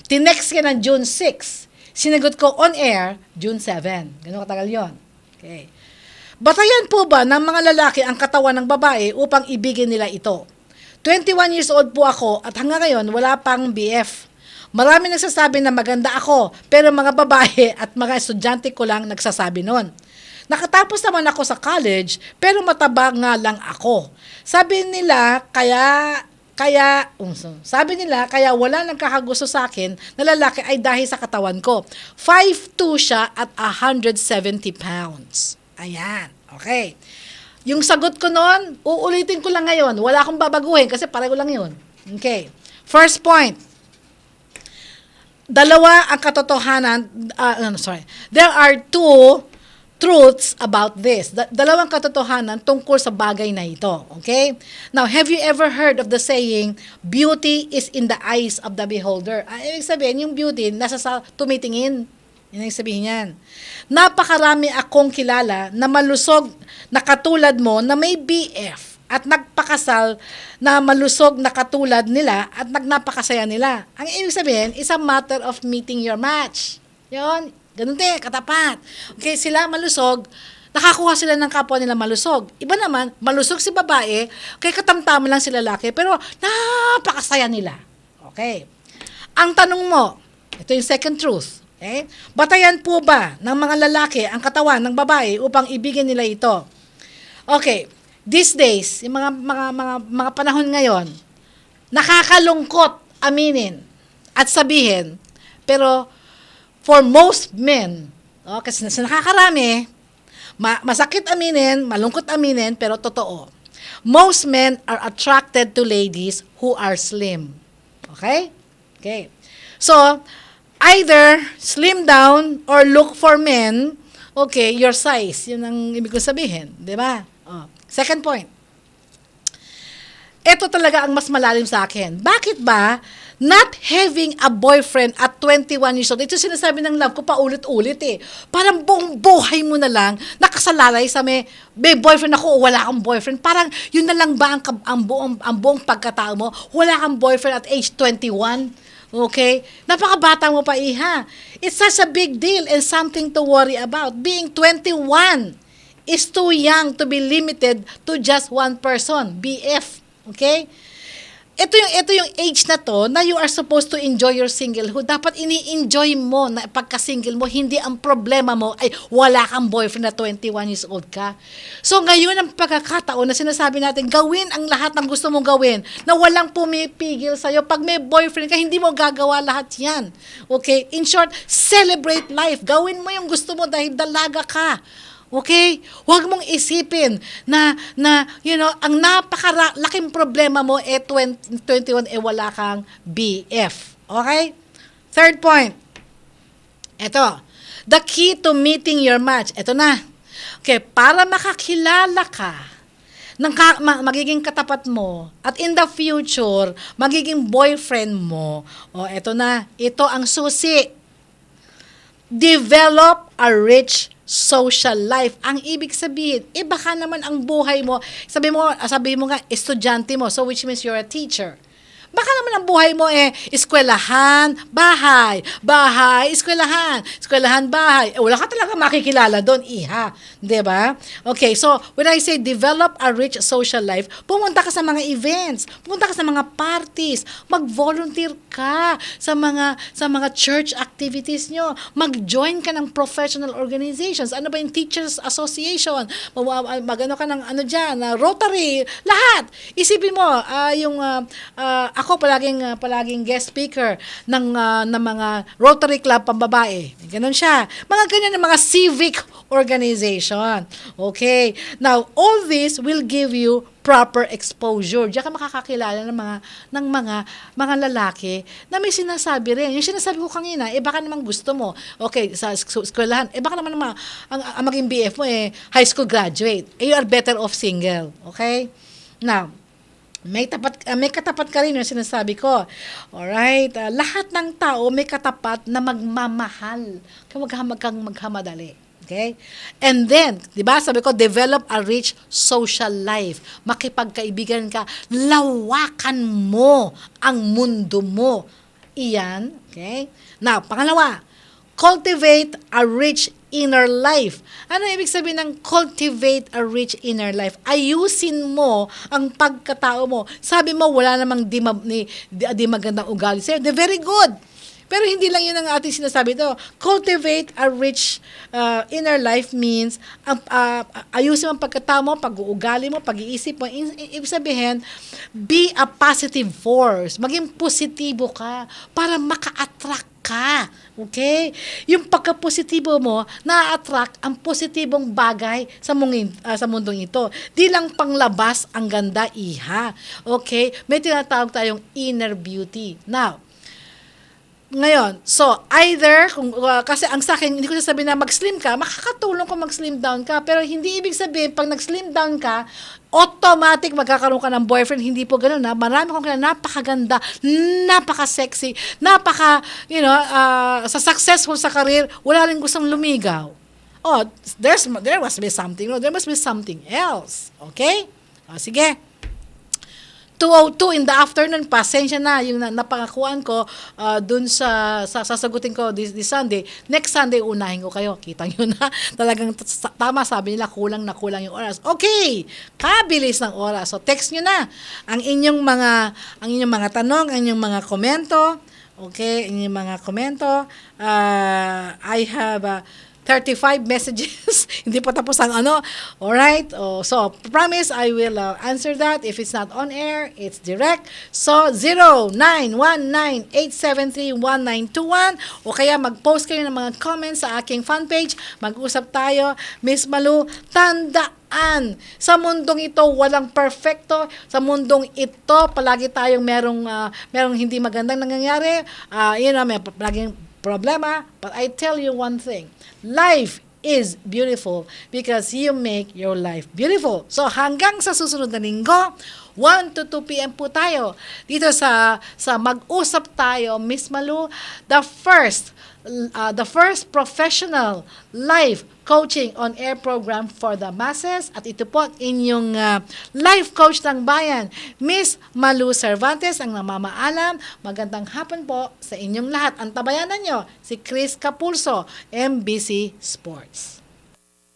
Tinext ka ng June 6. Sinagot ko on air, June 7. Ganun katagal yun. Okay. Batayan po ba ng mga lalaki ang katawan ng babae upang ibigin nila ito? 21 years old po ako at hanggang ngayon wala pang BF. Marami nagsasabi na maganda ako, pero mga babae at mga estudyante ko lang nagsasabi nun. Nakatapos naman ako sa college, pero mataba nga lang ako. Sabi nila, kaya wala nagkakagusto sa akin na lalaki ay dahil sa katawan ko. 5'2" siya at 170 pounds. Ayan, okay. Yung sagot ko noon, uulitin ko lang ngayon. Wala akong babaguhin kasi pareho lang yun. Okay. First point. Dalawa ang katotohanan, there are two truths about this. Dalawang katotohanan tungkol sa bagay na ito. Okay? Now, have you ever heard of the saying, beauty is in the eyes of the beholder? Ibig sabihin, yung beauty, nasa sa tumitingin. Yan ang sabihin yan. Napakarami akong kilala na malusog na katulad mo na may BF at nagpakasal na malusog na katulad nila at nagnapakasaya nila. Ang ibig sabihin, is a matter of meeting your match. Yun, ganun din, katapat. Okay, sila malusog, nakakuha sila ng kapwa nila malusog. Iba naman, malusog si babae, kaya katamtaman lang si lalaki, pero napakasaya nila. Okay. Ang tanong mo, ito yung second truth. Okay? Batayan po ba ng mga lalaki ang katawan ng babae upang ibigin nila ito? Okay. These days, yung mga panahon ngayon, nakakalungkot aminin at sabihin, pero for most men, kasi nakakarami, masakit aminin, malungkot aminin, pero totoo. Most men are attracted to ladies who are slim. Okay? Okay. So, either slim down or look for men, okay, your size. Yun ang ibig ko sabihin. Di ba? Second point. Ito talaga ang mas malalim sa akin. Bakit ba not having a boyfriend at 21 years old? Ito sinasabi ng love ko paulit-ulit eh. Parang buong buhay mo na lang nakasalalay sa may boyfriend ako o wala kang boyfriend. Parang yun na lang ba ang buong pagkatao mo? Wala kang boyfriend at age 21? Okay? Napakabata mo pa, iha. It's such a big deal and something to worry about. Being 21 is too young to be limited to just one person, BF. Okay? ito yung age na to na you are supposed to enjoy your singlehood. Dapat ini-enjoy mo na pagka-single mo, hindi ang problema mo ay wala kang boyfriend na 21 years old ka. So ngayon ang pagkakataon na sinasabi natin, gawin ang lahat ng gusto mong gawin na walang pumipigil sa'yo. Pag may boyfriend ka, hindi mo gagawa lahat yan. Okay? In short, celebrate life. Gawin mo yung gusto mo dahil dalaga ka. Okay? Huwag mong isipin na ang napakalaking problema mo 21 wala kang BF. Okay? Third point. Ito. The key to meeting your match. Ito na. Okay, para makakilala ka ng magiging katapat mo at in the future, magiging boyfriend mo. Ito na. Ito ang susi. Develop a rich social life. Ang ibig sabihin, baka naman ang buhay mo, sabi mo nga, estudyante mo, so which means you're a teacher. Baka naman ang buhay mo eskwelahan, bahay, eskwelahan, bahay. Wala ka talaga makikilala doon, iha. Diba? Okay, so when I say develop a rich social life, pumunta ka sa mga events, pumunta ka sa mga parties, mag-volunteer ka sa mga church activities nyo, mag-join ka ng professional organizations. Ano ba yung Teachers Association? Magano ka ng Rotary, lahat. Isipin mo, ako palaging guest speaker ng mga Rotary Club pambabae. Ganun siya. Mga ganyan ng mga civic organization. Okay. Now, all this will give you proper exposure. Diyan ka makakakilala ng mga lalaki na may sinasabi rin. Yung sinasabi ko kanina, baka naman gusto mo. Okay, sa eskwelahan, baka naman ang maging BF mo high school graduate. You are better off single. Okay? Now, may katapat ka rin yung sinasabi ko. Alright? Lahat ng tao may katapat na magmamahal. Huwag kang maghamadali. Okay? And then, di ba, sabi ko, develop a rich social life. Makipagkaibigan ka. Lawakan mo ang mundo mo. Iyan. Okay? Now, pangalawa, cultivate a rich inner life. Ano ibig sabihin ng cultivate a rich inner life? Ayusin mo ang pagkatao mo. Sabi mo, wala namang di magandang ugali sa'yo. They're very good. Pero hindi lang yun ang ating sinasabi ito. Cultivate a rich inner life means ayusin mo ang pagkatao mo, pag-uugali mo, pag-iisip mo. Ibig sabihin, be a positive force. Maging positibo ka para maka-attract ka. Okay? Yung pagka-positibo mo, na-attract ang positibong bagay sa mundong ito. Di lang panglabas ang ganda, iha. Okay? May tinatawag tayong inner beauty. Now, ngayon, so either, kasi ang sa akin, hindi ko sasabihin na mag-slim ka, makakatulong kung mag-slim down ka, pero hindi ibig sabihin, pag nag-slim down ka, automatic magkakaroon ka ng boyfriend. Hindi po ganun na. Marami kong kailangan, napakaganda, napaka-sexy, sa successful sa career, wala rin gustong lumigaw. There must be something, there must be something else. Okay? Sige. 2:02 in the afternoon, pasensya na yung napangakuan ko dun sa sasagutin ko this Sunday. Next Sunday, unahin ko kayo. Kita nyo na. Talagang tama, sabi nila, kulang yung oras. Okay! Kabilis ng oras. So, text nyo na ang inyong mga tanong, ang inyong mga komento. Okay? Ang inyong mga komento. I have 35 messages. Hindi pa tapos ang Alright? So, promise I will answer that. If it's not on air, it's direct. So, 0919-873-1921 o kaya mag-post kayo ng mga comments sa aking fan page. Mag-usap tayo. Miss Malu, tandaan, sa mundong ito, walang perfecto. Sa mundong ito, palagi tayong merong hindi magandang nangyayari. May palaging problema. But I tell you one thing. Life is beautiful because you make your life beautiful. So hanggang sa susunod na linggo, 1 to 2 p.m. po tayo dito sa Mag-usap Tayo, Miss Malu, the first professional life coaching on air program for the masses, at ito po ang inyong life coach ng bayan, Miss Malu Cervantes, ang namamaalam. Magandang hapon po sa inyong lahat. Ang tabayanan nyo, si Chris Capulso, MBC Sports.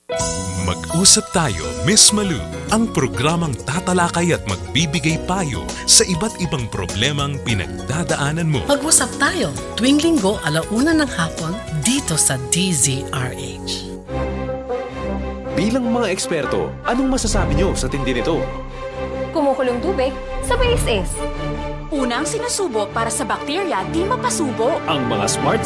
Mag-usap tayo, Miss Malu, ang programang tatalakay at magbibigay payo sa iba't ibang problemang pinagdadaanan mo. Mag-usap tayo tuwing linggo 1:00 ng hapon dito sa DZRH. Bilang mga eksperto, anong masasabi nyo sa tindi nito? Kumukulong tubig sa base is. Unang sinusubok para sa bakterya di mapasubo. Ang mga smart